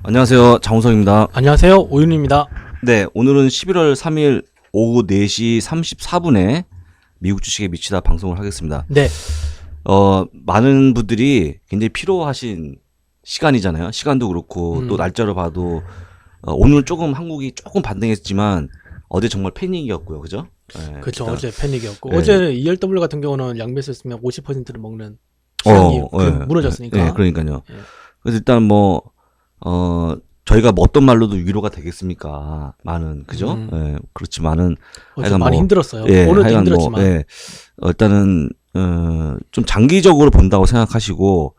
안녕하세요. 장우성입니다. 안녕하세요. 오윤입니다. 네, 오늘은 11월 3일 오후 4시 34분에 미국 주식에 미치다 방송을 하겠습니다. 네. 많은 분들이 굉장히 피로하신 시간이잖아요. 시간도 그렇고 또 날짜로 봐도 오늘 조금 한국이 조금 반등했지만 어제 정말 패닉이었고요. 그죠? 네, 그렇죠. 일단, 어제 패닉이었고 네. 어제 ERW 같은 경우는 양매수했으면 50%를 먹는 시장이 무너졌으니까. 네, 그러니까요. 네. 그래서 일단 저희가 뭐 어떤 말로도 위로가 되겠습니까? 많은, 그죠? 예, 그렇지만은. 어제 하여간 많이 뭐, 힘들었어요. 예, 오늘도 하여간 힘들었지만. 예, 일단은, 좀 장기적으로 본다고 생각하시고,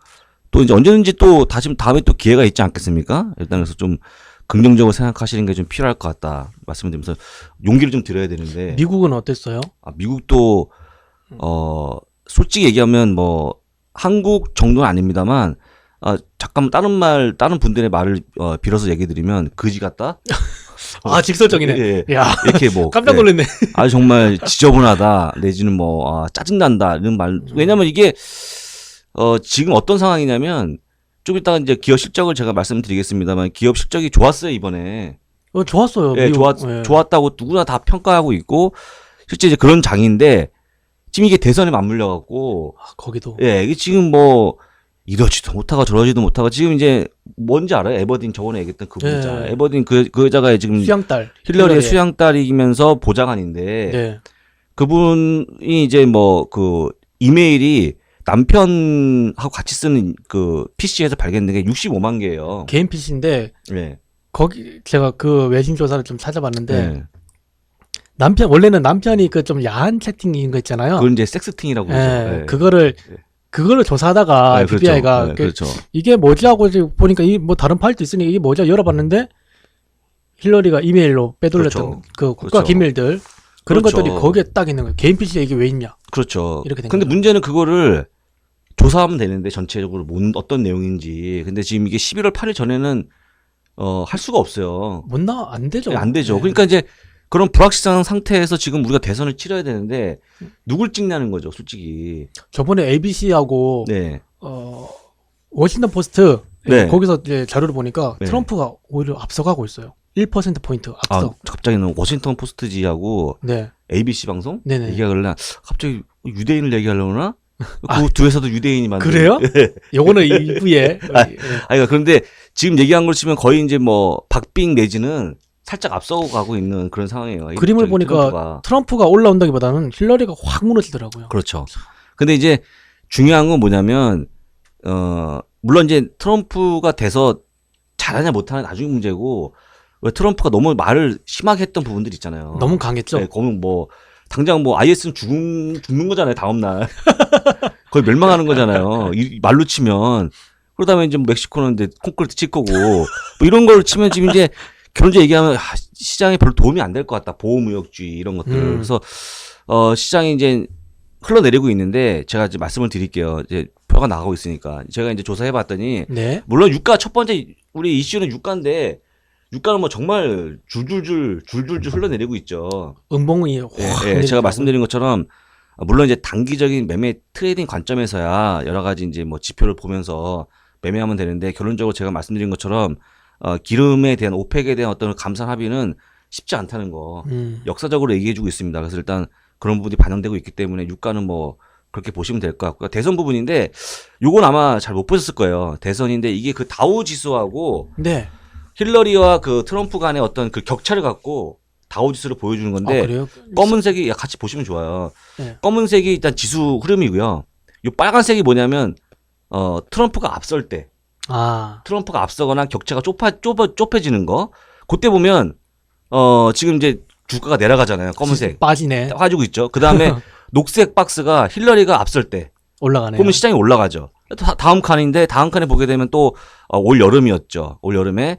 또 이제 언제든지 또 다시 다음에 또 기회가 있지 않겠습니까? 일단 그래서 좀 긍정적으로 생각하시는 게 좀 필요할 것 같다. 말씀을 드리면서 용기를 좀 드려야 되는데. 미국은 어땠어요? 미국도, 솔직히 얘기하면 한국 정도는 아닙니다만, 잠깐 다른 분들의 말을 빌어서 얘기 드리면 거지 같다. 직설적이네. 예, 야, 이렇게 깜짝 놀랐네. 아주 정말 지저분하다 내지는 짜증난다 이런 말. 왜냐면 이게 지금 어떤 상황이냐면 좀 이따가 이제 기업 실적을 제가 말씀드리겠습니다만 기업 실적이 좋았어요 이번에. 좋았어요. 예, 미국. 좋았다고 누구나 다 평가하고 있고 실제 이제 그런 장인데 지금 이게 대선에 맞물려 갖고 거기도. 예, 이게 지금 이러지도 못하고 저러지도 못하고 지금 이제 뭔지 알아요? 에버딘 저번에 얘기했던 그분 있잖아요. 네. 에버딘 그 여자가 지금 수양딸. 힐러리의 수양딸이면서 보좌관인데 네. 그분이 이제 이메일이 남편하고 같이 쓰는 그 PC에서 발견된 게 65만 개예요. 개인 PC인데 네. 거기 제가 그 외신 조사를 좀 찾아봤는데 네. 원래는 남편이 그 좀 야한 채팅인 거 있잖아요. 그걸 이제 섹스팅이라고 그러죠. 네. 그거를 조사하다가 네, 그렇죠. FBI가 네, 그렇죠. 이게 뭐지 하고 보니까 다른 파일도 있으니 이게 뭐지 열어봤는데 힐러리가 이메일로 빼돌렸던 그렇죠. 그 국가 그렇죠. 기밀들 그런 그렇죠. 것들이 거기에 딱 있는 거예요. 개인 PC에 이게 왜 있냐? 그렇죠. 이렇게 된 근데 거죠. 문제는 그거를 조사하면 되는데 전체적으로 어떤 내용인지. 근데 지금 이게 11월 8일 전에는 할 수가 없어요. 안 되죠. 안 되죠. 네. 그러니까 이제 그런 불확실한 상태에서 지금 우리가 대선을 치러야 되는데 누굴 찍냐는 거죠, 솔직히. 저번에 ABC하고 네. 워싱턴 포스트 네. 거기서 이제 자료를 보니까 네. 트럼프가 오히려 앞서가고 있어요. 1% 포인트 앞서. 갑자기는 워싱턴 포스트지하고 네. ABC 방송 네네. 얘기하려나 갑자기 유대인을 얘기하려나? 그 두 회사도 유대인이 만든. 그래요? 요거는 2부에. 그러니까 그런데 지금 얘기한 걸 치면 거의 이제 박빙 내지는 살짝 앞서가고 있는 그런 상황이에요. 그림을 보니까 트럼프가 올라온다기보다는 힐러리가 확 무너지더라고요. 그렇죠. 근데 이제 중요한 건 뭐냐면 물론 이제 트럼프가 돼서 잘하냐 못하냐 나중에 문제고 왜 트럼프가 너무 말을 심하게 했던 부분들 있잖아요. 너무 강했죠. 네, 거기 당장 IS는 죽는 거잖아요. 다음 날 거의 멸망하는 거잖아요. 이 말로 치면. 그러다 보면 이제 멕시코는 이제 콘크리트 칠 거고 이런 걸 치면 지금 이제 결론적으로 얘기하면 시장에 별로 도움이 안 될 것 같다. 보호무역주의 이런 것들. 그래서 시장이 이제 흘러내리고 있는데 제가 이제 말씀을 드릴게요. 이제 표가 나가고 있으니까 제가 이제 조사해봤더니 네. 물론 유가 첫 번째 우리 이슈는 유가인데 유가는 정말 줄줄줄 흘러내리고 있죠. 음봉이 확. 예, 제가 말씀드린 것처럼 물론 이제 단기적인 매매 트레이딩 관점에서야 여러 가지 이제 지표를 보면서 매매하면 되는데 결론적으로 제가 말씀드린 것처럼 기름에 대한 오펙에 대한 어떤 감산 합의는 쉽지 않다는 거 역사적으로 얘기해주고 있습니다. 그래서 일단 그런 부분이 반영되고 있기 때문에 유가는 그렇게 보시면 될 것 같고요. 대선 부분인데 요건 아마 잘 못 보셨을 거예요. 대선인데 이게 그 다우 지수하고 네. 힐러리와 그 트럼프 간의 어떤 그 격차를 갖고 다우 지수를 보여주는 건데 그래요? 검은색이 같이 보시면 좋아요. 네. 검은색이 일단 지수 흐름이고요. 요 빨간색이 뭐냐면 트럼프가 앞설 때 트럼프가 앞서거나 격차가 좁혀지는 거. 그때 보면 지금 이제 주가가 내려가잖아요. 검은색 빠지네. 빠지고 있죠. 그다음에 녹색 박스가 힐러리가 앞설 때 올라가네요. 그러면 시장이 올라가죠. 다음 칸인데 다음 칸에 보게 되면 또 올 여름이었죠. 올 여름에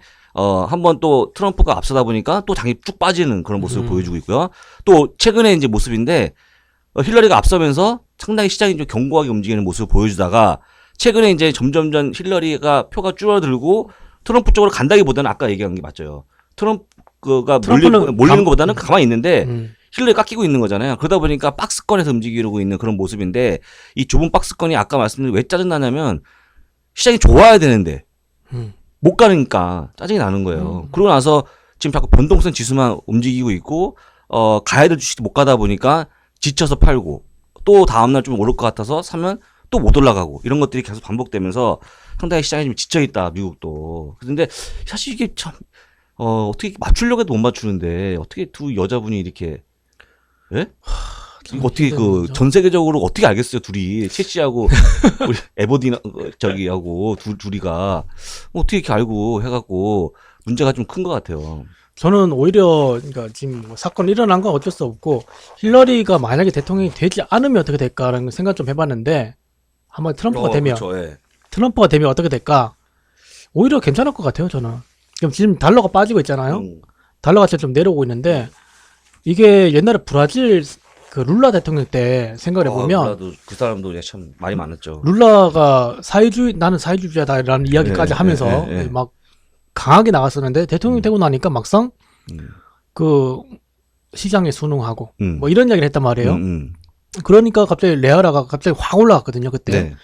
한번 또 트럼프가 앞서다 보니까 또 장이 쭉 빠지는 그런 모습을 보여주고 있고요. 또 최근에 이제 모습인데 힐러리가 앞서면서 상당히 시장이 좀 견고하게 움직이는 모습을 보여주다가 최근에 이제 점점점 힐러리가 표가 줄어들고 트럼프 쪽으로 간다기보다는 아까 얘기한 게 맞죠. 트럼프가 몰리는 것보다는 가만히 있는데 힐러리 깎이고 있는 거잖아요. 그러다 보니까 박스권에서 움직이려고 있는 그런 모습인데 이 좁은 박스권이 아까 말씀드린 왜 짜증나냐면 시장이 좋아야 되는데 못 가니까 짜증이 나는 거예요. 그러고 나서 지금 자꾸 변동성 지수만 움직이고 있고 가야 될 주식도 못 가다 보니까 지쳐서 팔고 또 다음날 좀 오를 것 같아서 사면 또 못 올라가고 이런 것들이 계속 반복되면서 상당히 시장이 좀 지쳐있다 미국도. 그런데 사실 이게 참 어떻게 맞추려고 해도 못 맞추는데 어떻게 두 여자분이 이렇게 예? 이거 어떻게 그 전 세계적으로 어떻게 알겠어요 둘이 채씨하고 우리 에버디나 저기하고 둘이가 어떻게 이렇게 알고 해갖고 문제가 좀 큰 것 같아요. 저는 오히려 그러니까 지금 뭐 사건이 일어난 건 어쩔 수 없고 힐러리가 만약에 대통령이 되지 않으면 어떻게 될까라는 생각 좀 해봤는데 한번 트럼프가 되면 그렇죠, 예. 트럼프가 되면 어떻게 될까? 오히려 괜찮을 것 같아요 저는. 지금 달러가 빠지고 있잖아요. 달러가 좀 내려오고 있는데 이게 옛날에 브라질 그 룰라 대통령 때 생각을 해보면 룰라도 그 사람도 참 많이 많았죠. 룰라가 나는 사회주의자다라는 이야기까지 네, 하면서 네. 막 강하게 나갔었는데 대통령이 되고 나니까 막상 그 시장에 순응하고 뭐 이런 이야기를 했단 말이에요. 그러니까 갑자기 레아라가 갑자기 확 올라갔거든요 그때. 네.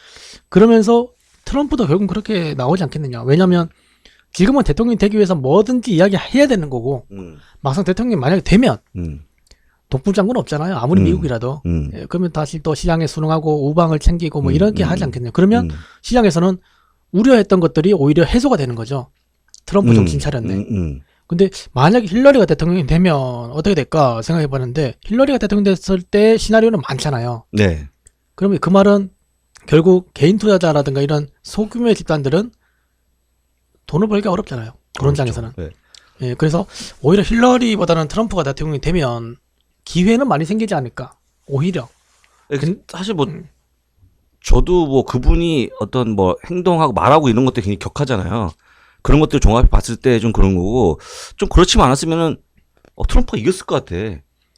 그러면서 트럼프도 결국 그렇게 나오지 않겠느냐. 왜냐하면 지금은 대통령이 되기 위해서 뭐든지 이야기해야 되는 거고 막상 대통령이 만약에 되면 독불장군 없잖아요. 아무리 미국이라도. 예, 그러면 다시 또 시장에 순응하고 우방을 챙기고 뭐 이렇게 하지 않겠네요. 그러면 시장에서는 우려했던 것들이 오히려 해소가 되는 거죠. 트럼프 정신 차렸네. 근데 만약에 힐러리가 대통령이 되면 어떻게 될까 생각해 봤는데 힐러리가 대통령 됐을 때 시나리오는 많잖아요. 네. 그러면 그 말은 결국 개인 투자자라든가 이런 소규모의 집단들은 돈을 벌기 어렵잖아요. 그런 장에서는. 네. 예, 그래서 오히려 힐러리보다는 트럼프가 대통령이 되면 기회는 많이 생기지 않을까. 오히려. 사실 뭐 저도 뭐 그분이 어떤 뭐 행동하고 말하고 이런 것들이 굉장히 격하잖아요. 그런 것들 종합해 봤을 때 좀 그런 거고 좀 그렇지만 않았으면은 트럼프가 이겼을 것 같아.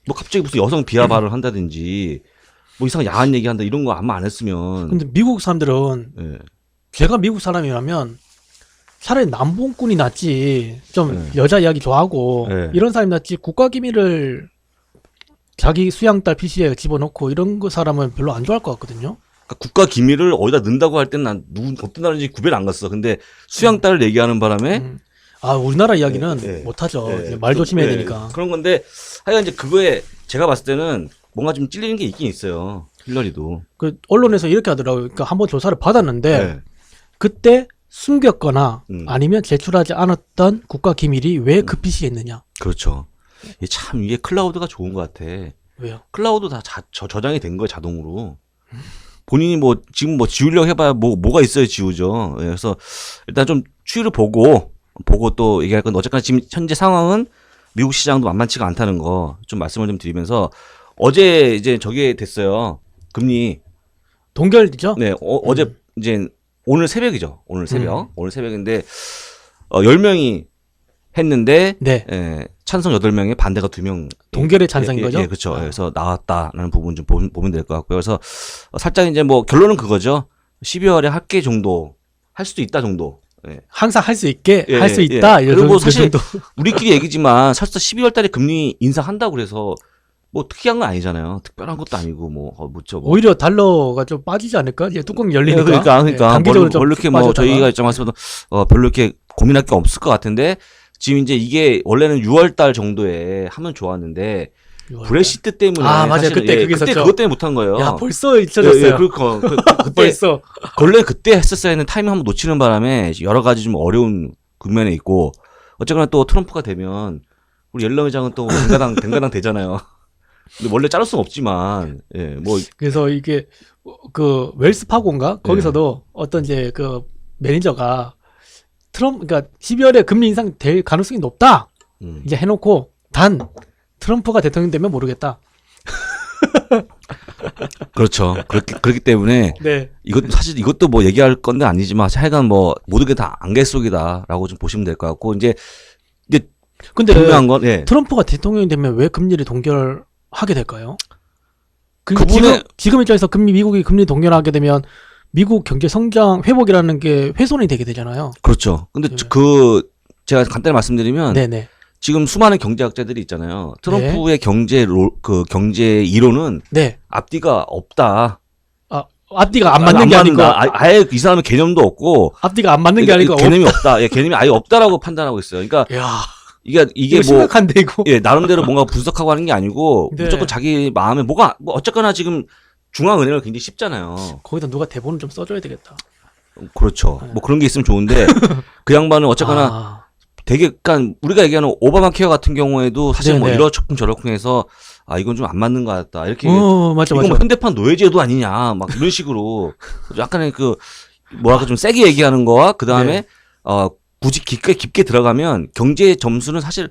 뭐 갑자기 무슨 여성 비하 발언을 한다든지 뭐 이상한 야한 얘기한다 이런 거 아마 안 했으면. 근데 미국 사람들은 예. 제가 미국 사람이라면 차라리 남봉꾼이 낫지. 좀 여자 이야기 좋아하고 이런 사람이 낫지. 국가기밀을 자기 수양딸 PC에 집어넣고 이런 거 사람은 별로 안 좋아할 것 같거든요. 그러니까 국가 기밀을 어디다 넣는다고 할 때는 난 어떤 나라인지 구별 안 갔어. 근데 수양딸을 얘기하는 바람에 아 우리나라 이야기는 못하죠. 말 조심해야 되니까. 그런 건데 하여간 이제 그거에 제가 봤을 때는 뭔가 좀 찔리는 게 있긴 있어요. 힐러리도. 그 언론에서 이렇게 하더라고요. 그러니까 한번 조사를 받았는데 그때 숨겼거나 아니면 제출하지 않았던 국가 기밀이 왜 그 PC에 있느냐. 그렇죠. 참 이게 클라우드가 좋은 것 같아. 왜요? 클라우드 다 저장이 된 거예요 자동으로. 본인이 뭐 지금 뭐 지우려고 해봐야 뭐가 있어야 지우죠. 그래서 일단 좀 추이를 보고 또 얘기할 건데 어쨌거나 지금 현재 상황은 미국 시장도 만만치가 않다는 거 좀 말씀을 좀 드리면서 어제 이제 저게 됐어요. 금리 동결이죠? 네, 어제 이제 오늘 새벽이죠. 오늘 새벽. 오늘 새벽인데 10명이 했는데 네. 찬성 8명에 반대가 2명. 동결의 찬성인 거죠? 예, 그렇죠. 그래서 나왔다라는 부분 좀 보면 될 것 같고요. 그래서 살짝 이제 뭐 결론은 그거죠. 12월에 할게 정도 할 수도 있다 정도. 예. 항상 할 수 있게 할 수 있다. 그리고 사실 우리끼리 얘기지만 사실 12월 달에 금리 인상한다고 그래서 뭐 특이한 건 아니잖아요. 특별한 것도 아니고 뭐죠. 오히려 달러가 좀 빠지지 않을까? 이제 뚜껑 열리니까. 그러니까 단기적으로 좀 별로 이렇게 뭐 저희가 입장에서도 별로 이렇게 고민할 게 없을 것 같은데 지금 이제 이게 원래는 6월 달 정도에 하면 좋았는데 브렉시트 때문에 맞아요. 그때 그때 그것 때문에 못한 거예요. 야 벌써 잊혀졌어요. 그러니까 그때 벌써 원래 그때 했었어야 하는 타이밍 한번 놓치는 바람에 여러 가지 좀 어려운 국면에 있고 어쨌거나 또 트럼프가 되면 우리 옐런 회장은 또 댕가당 되잖아요. 근데 원래 자를 수는 없지만 뭐 그래서 이게 그 웰스파고인가 거기서도 어떤 이제 그 매니저가 그러니까 12월에 금리 인상 될 가능성이 높다. 이제 해놓고 단 트럼프가 대통령 되면 모르겠다. 그렇죠. 그렇기 때문에 네. 이것도 뭐 얘기할 건데 아니지만 하여간 뭐 모든 게 다 안개 속이다라고 좀 보시면 될 것 같고 이제 근데 분명한 건 트럼프가 대통령이 되면 왜 금리를 동결하게 될까요? 그분의 지금 입장에서 미국이 금리 동결하게 되면 미국 경제 성장 회복이라는 게 훼손이 되게 되잖아요. 그렇죠. 근데 제가 간단히 말씀드리면 네네. 지금 수많은 경제학자들이 있잖아요. 트럼프의 경제 이론은 앞뒤가 없다. 앞뒤가 안 맞는 게 아니고 아예 이 사람은 개념도 없고 앞뒤가 안 맞는 게 아니고 개념이 없다. 예, 개념이 아예 없다라고 판단하고 있어요. 그러니까 야, 이게 이거 뭐 심각한데 이거. 예, 나름대로 뭔가 분석하고 하는 게 아니고 네. 무조건 자기 마음에 뭐 어쨌거나 지금 중앙은행을 굉장히 쉽잖아요. 거기다 누가 대본을 좀 써줘야 되겠다. 그렇죠. 네. 뭐 그런 게 있으면 좋은데 그 양반은 어쨌거나 되게 그러니까 우리가 얘기하는 오바마 케어 같은 경우에도 사실 네네. 뭐 이러저쿵 저러쿵 해서 아 이건 좀 안 맞는 것 같다 이렇게 맞아 이건 맞아. 뭐 현대판 노예제도 아니냐 막 이런 식으로 약간의 그 뭐랄까 좀 세게 얘기하는 거와 그 다음에 네. 굳이 깊게 들어가면 경제 점수는 사실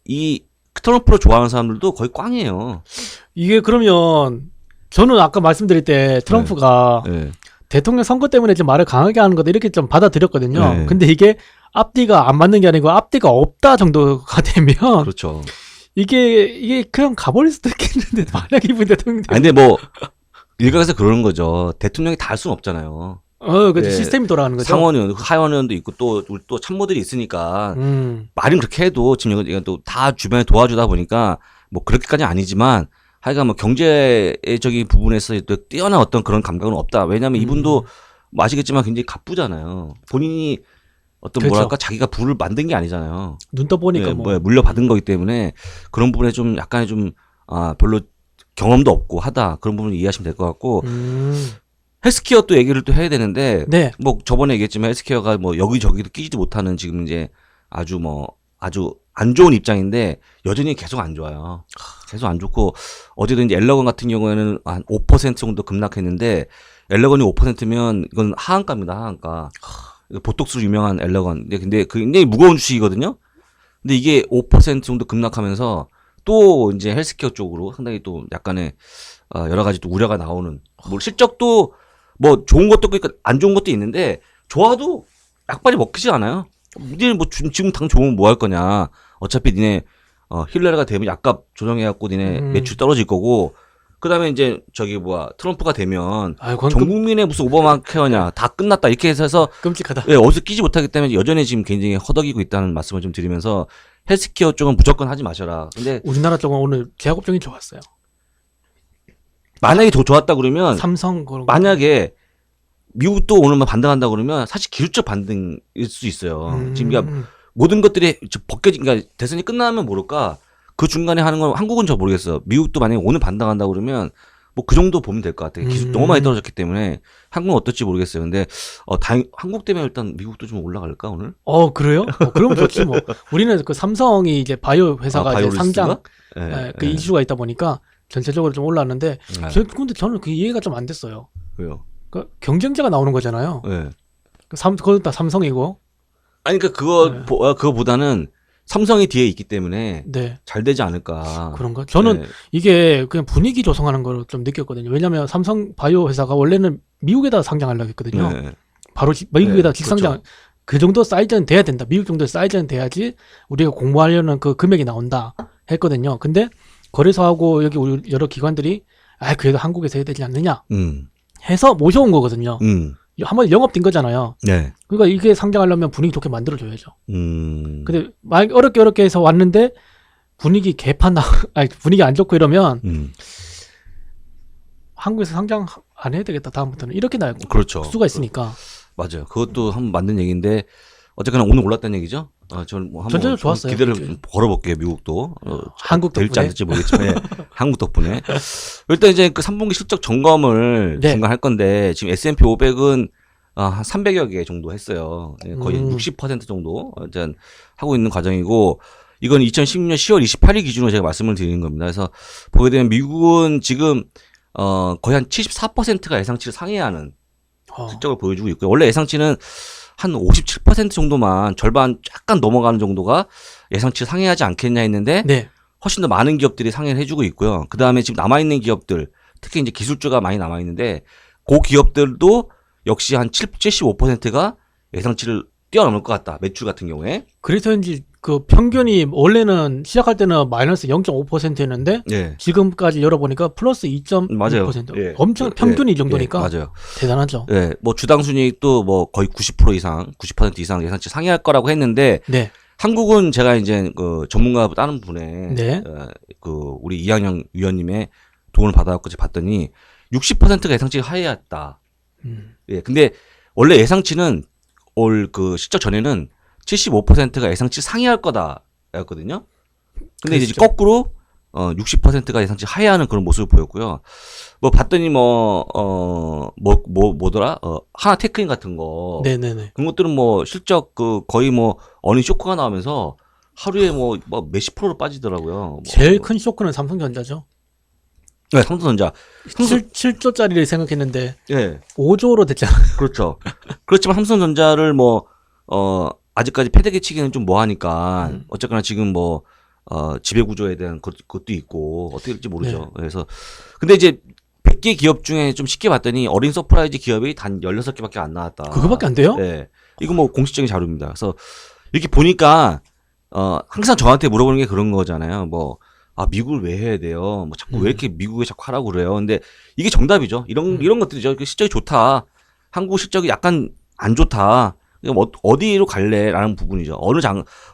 이 트럼프를 좋아하는 사람들도 거의 꽝이에요. 이게 그러면 저는 아까 말씀드릴 때 트럼프가 네. 대통령 선거 때문에 좀 말을 강하게 하는 거다 이렇게 좀 받아들였거든요. 네. 근데 이게 앞뒤가 안 맞는 게 아니고 앞뒤가 없다 정도가 되면 그렇죠. 이게 그냥 가버릴 수도 있겠는데 만약 이분 대통령 아니 근데 뭐 일각에서 그러는 거죠. 대통령이 다 할 수는 없잖아요. 그렇죠. 네. 시스템이 돌아가는 거죠. 상원의원, 하원의원도 있고 또 우리 또 참모들이 있으니까 말은 그렇게 해도 지금 이건 또 다 주변에 도와주다 보니까 뭐 그렇게까지는 아니지만 하여간 뭐 경제적인 부분에서 또 뛰어난 어떤 그런 감각은 없다. 왜냐하면 이분도 뭐 아시겠지만 굉장히 갑부잖아요. 본인이 어떤 그렇죠. 뭐랄까 자기가 부를 만든 게 아니잖아요. 눈 떠보니까 네, 뭐. 물려받은 거기 때문에 그런 부분에 좀 약간의 좀 별로 경험도 없고 하다 그런 부분을 이해하시면 될 것 같고 헬스케어 또 얘기를 또 해야 되는데 네. 뭐 저번에 얘기했지만 헬스케어가 뭐 여기저기도 끼지도 못하는 지금 이제 아주 안 좋은 입장인데 여전히 계속 안 좋아요. 계속 안 좋고 어제도 이제 엘러건 같은 경우에는 한 5% 정도 급락했는데 엘러건이 5%면 이건 하한가입니다. 하한가. 보톡스로 유명한 엘러건. 근데 굉장히 무거운 주식이거든요. 근데 이게 5% 정도 급락하면서 또 이제 헬스케어 쪽으로 상당히 또 약간의 여러 가지 또 우려가 나오는. 뭐 실적도 뭐 좋은 것도 있고 안 좋은 것도 있는데 좋아도 약발이 먹히지 않아요. 니네 뭐 지금 당 좋으면 뭐 할 거냐. 어차피 니네 힐러리가 되면 약값 조정해갖고 니네 매출 떨어질 거고. 그다음에 이제 트럼프가 되면 전 국민의 무슨 오바마 케어냐 다 끝났다 이렇게 해서 끔찍하다. 예, 어디서 끼지 못하기 때문에 여전히 지금 굉장히 허덕이고 있다는 말씀을 좀 드리면서 헬스케어 쪽은 무조건 하지 마셔라. 근데 우리나라 쪽은 오늘 제약업종이 좋았어요. 만약에 더 좋았다 그러면 삼성 그런 만약에 미국도 오늘만 반등한다 그러면 사실 기술적 반등일 수 있어요. 지금 그러니까 모든 것들이 그러니까 대선이 끝나면 모를까 그 중간에 하는 건 한국은 저 모르겠어. 미국도 만약에 오늘 반등한다 그러면 뭐 그 정도 보면 될 것 같아요. 기술 너무 많이 떨어졌기 때문에 한국은 어떨지 모르겠어요. 근데 한국 때문에 일단 미국도 좀 올라갈까 오늘? 그래요? 그러면 좋지 뭐. 우리는 그 삼성이 이제 바이오 회사가 이제 상장 그 이슈가 있다 보니까 전체적으로 좀 올랐는데 근데 저는 그 이해가 좀 안 됐어요. 왜요? 그 경쟁자가 나오는 거잖아요. 네. 그것도 다 삼성이고. 아니 그러니까 그거보다는 삼성이 뒤에 있기 때문에 잘 되지 않을까. 그런가? 저는 이게 그냥 분위기 조성하는 걸 좀 느꼈거든요. 왜냐하면 삼성 바이오 회사가 원래는 미국에다 상장하려고 했거든요. 바로 미국에다 직상장. 그렇죠. 그 정도 사이즈는 돼야 된다. 미국 정도의 사이즈는 돼야지 우리가 공부하려는 그 금액이 나온다 했거든요. 근데 거래소하고 여기 우리 여러 기관들이 그래도 한국에서 해야 되지 않느냐 해서 모셔온 거거든요. 한번 영업된 거잖아요. 네. 그러니까 이게 상장하려면 분위기 좋게 만들어줘야죠. 근데 막 어렵게 해서 왔는데 분위기 분위기 안 좋고 이러면 한국에서 상장 안 해야 되겠다 다음부터는 이렇게 날 그렇죠. 수가 있으니까. 맞아요. 그것도 한번 맞는 얘기인데 어쨌거나 오늘 올랐다는 얘기죠. 저는 뭐 한번 좋았어요. 기대를 좀 걸어볼게요. 미국도 한국 덕분에 될지 안 될지 모르겠지만 한국 덕분에 일단 이제 그 3분기 실적 점검을 중간 할 건데 지금 S&P 500은 한 300여 개 정도 했어요. 거의 60% 정도 일단 하고 있는 과정이고 이건 2016년 10월 28일 기준으로 제가 말씀을 드리는 겁니다. 그래서 보게 되면 미국은 지금 거의 한 74%가 예상치를 상회하는 실적을 보여주고 있고요. 원래 예상치는 한 57% 정도만 절반 약간 넘어가는 정도가 예상치 상회하지 않겠냐 했는데 훨씬 더 많은 기업들이 상회를 해주고 있고요. 그 다음에 지금 남아있는 기업들 특히 이제 기술주가 많이 남아있는데 그 기업들도 역시 한 75%가 예상치를 뛰어넘을 것 같다. 매출 같은 경우에. 그래서인지 그 평균이 원래는 시작할 때는 마이너스 0.5%였는데 지금까지 열어보니까 플러스 2.6%. 엄청 평균이 이 정도니까 맞아요. 대단하죠. 뭐 주당 순이익도 뭐 거의 90% 이상, 90% 이상 예상치 상회할 거라고 했는데 한국은 제가 이제 그 전문가 다른 분의 그 우리 이항영 위원님의 도움을 받아갖고 봤더니 60%가 예상치 하회였다. 예. 근데 원래 예상치는 올 그 실적 전에는 75%가 예상치 상회할 거다였거든요. 근데 이제 그렇죠. 거꾸로 60%가 예상치 하회하는 그런 모습을 보였고요. 뭐 봤더니 뭐더라? 하나 테크인 같은 거. 네네네. 그런 것들은 뭐 실적 그 거의 뭐 어닝 쇼크가 나오면서 하루에 뭐 몇십 프로로 빠지더라고요. 뭐. 제일 큰 쇼크는 삼성전자죠. 네, 삼성전자. 7조짜리를 생각했는데 예. 5조로 됐잖아. 그렇죠. 그렇지만 삼성전자를 아직까지 패대기 치기는 좀 뭐하니까 어쨌거나 지금 지배구조에 대한 것도 있고 어떻게 될지 모르죠. 네. 그래서 근데 이제 100개 기업 중에 좀 쉽게 봤더니 어린 서프라이즈 기업이 단 16개밖에 안 나왔다. 그거밖에 안 돼요? 네. 이거 뭐 공식적인 자료입니다. 그래서 이렇게 보니까 항상 저한테 물어보는 게 그런 거잖아요. 미국을 왜 해야 돼요? 자꾸 왜 이렇게 미국에 자꾸 하라고 그래요? 근데 이게 정답이죠. 이런 것들이죠. 실적이 좋다. 한국 실적이 약간 안 좋다. 어디로 갈래라는 부분이죠.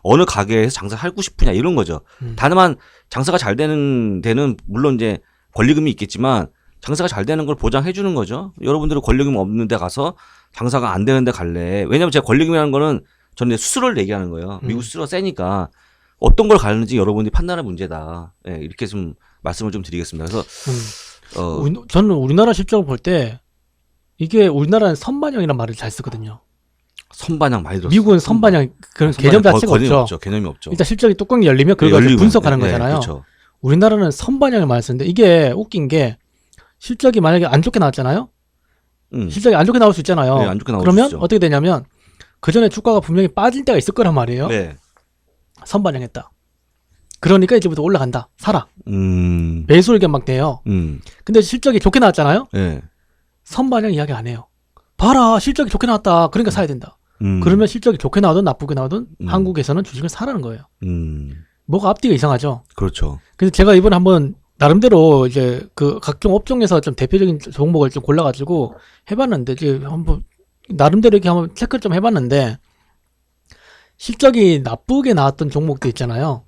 어느 가게에서 장사하고 싶으냐 이런 거죠. 다만 장사가 잘 되는 데는 물론 이제 권리금이 있겠지만 장사가 잘 되는 걸 보장해 주는 거죠. 여러분들은 권리금 없는 데 가서 장사가 안 되는 데 갈래. 왜냐면 제가 권리금이라는 거는 저는 수수료를 얘기하는 거예요. 미국 수수료가 세니까 어떤 걸 가는지 여러분들이 판단할 문제다. 예, 이렇게 좀 말씀을 좀 드리겠습니다. 그래서 저는 우리나라 실적을 볼 때 이게 우리나라는 선반영이라는 말을 잘 쓰거든요. 선반영 많이 들었어요. 미국은 선반영 그런 개념 자체가 없죠. 개념이 없죠. 일단 실적이 뚜껑이 열리면 그걸 열리고, 분석하는 네, 거잖아요. 그렇죠. 우리나라는 선반영을 많이 쓰는데 이게 웃긴 게 실적이 만약에 안 좋게 나왔잖아요. 실적이 안 좋게 나올 수 있잖아요. 네, 안 좋게 나올 수 그러면 있죠. 어떻게 되냐면 그 전에 주가가 분명히 빠질 때가 있을 거란 말이에요. 네. 선반영했다. 그러니까 이제부터 올라간다. 사라. 매수 의견 막 돼요. 근데 실적이 좋게 나왔잖아요. 네. 선반영 이야기 안 해요. 봐라, 실적이 좋게 나왔다. 그러니까 사야 된다. 그러면 실적이 좋게 나오든 나쁘게 나오든 한국에서는 주식을 사라는 거예요. 뭐가 앞뒤가 이상하죠. 그렇죠. 그래서 제가 이번에 한번 나름대로 이제 그 각종 업종에서 좀 대표적인 종목을 좀 골라가지고 해봤는데 이제 한번 나름대로 이렇게 한번 체크를 좀 해봤는데 실적이 나쁘게 나왔던 종목들 있잖아요.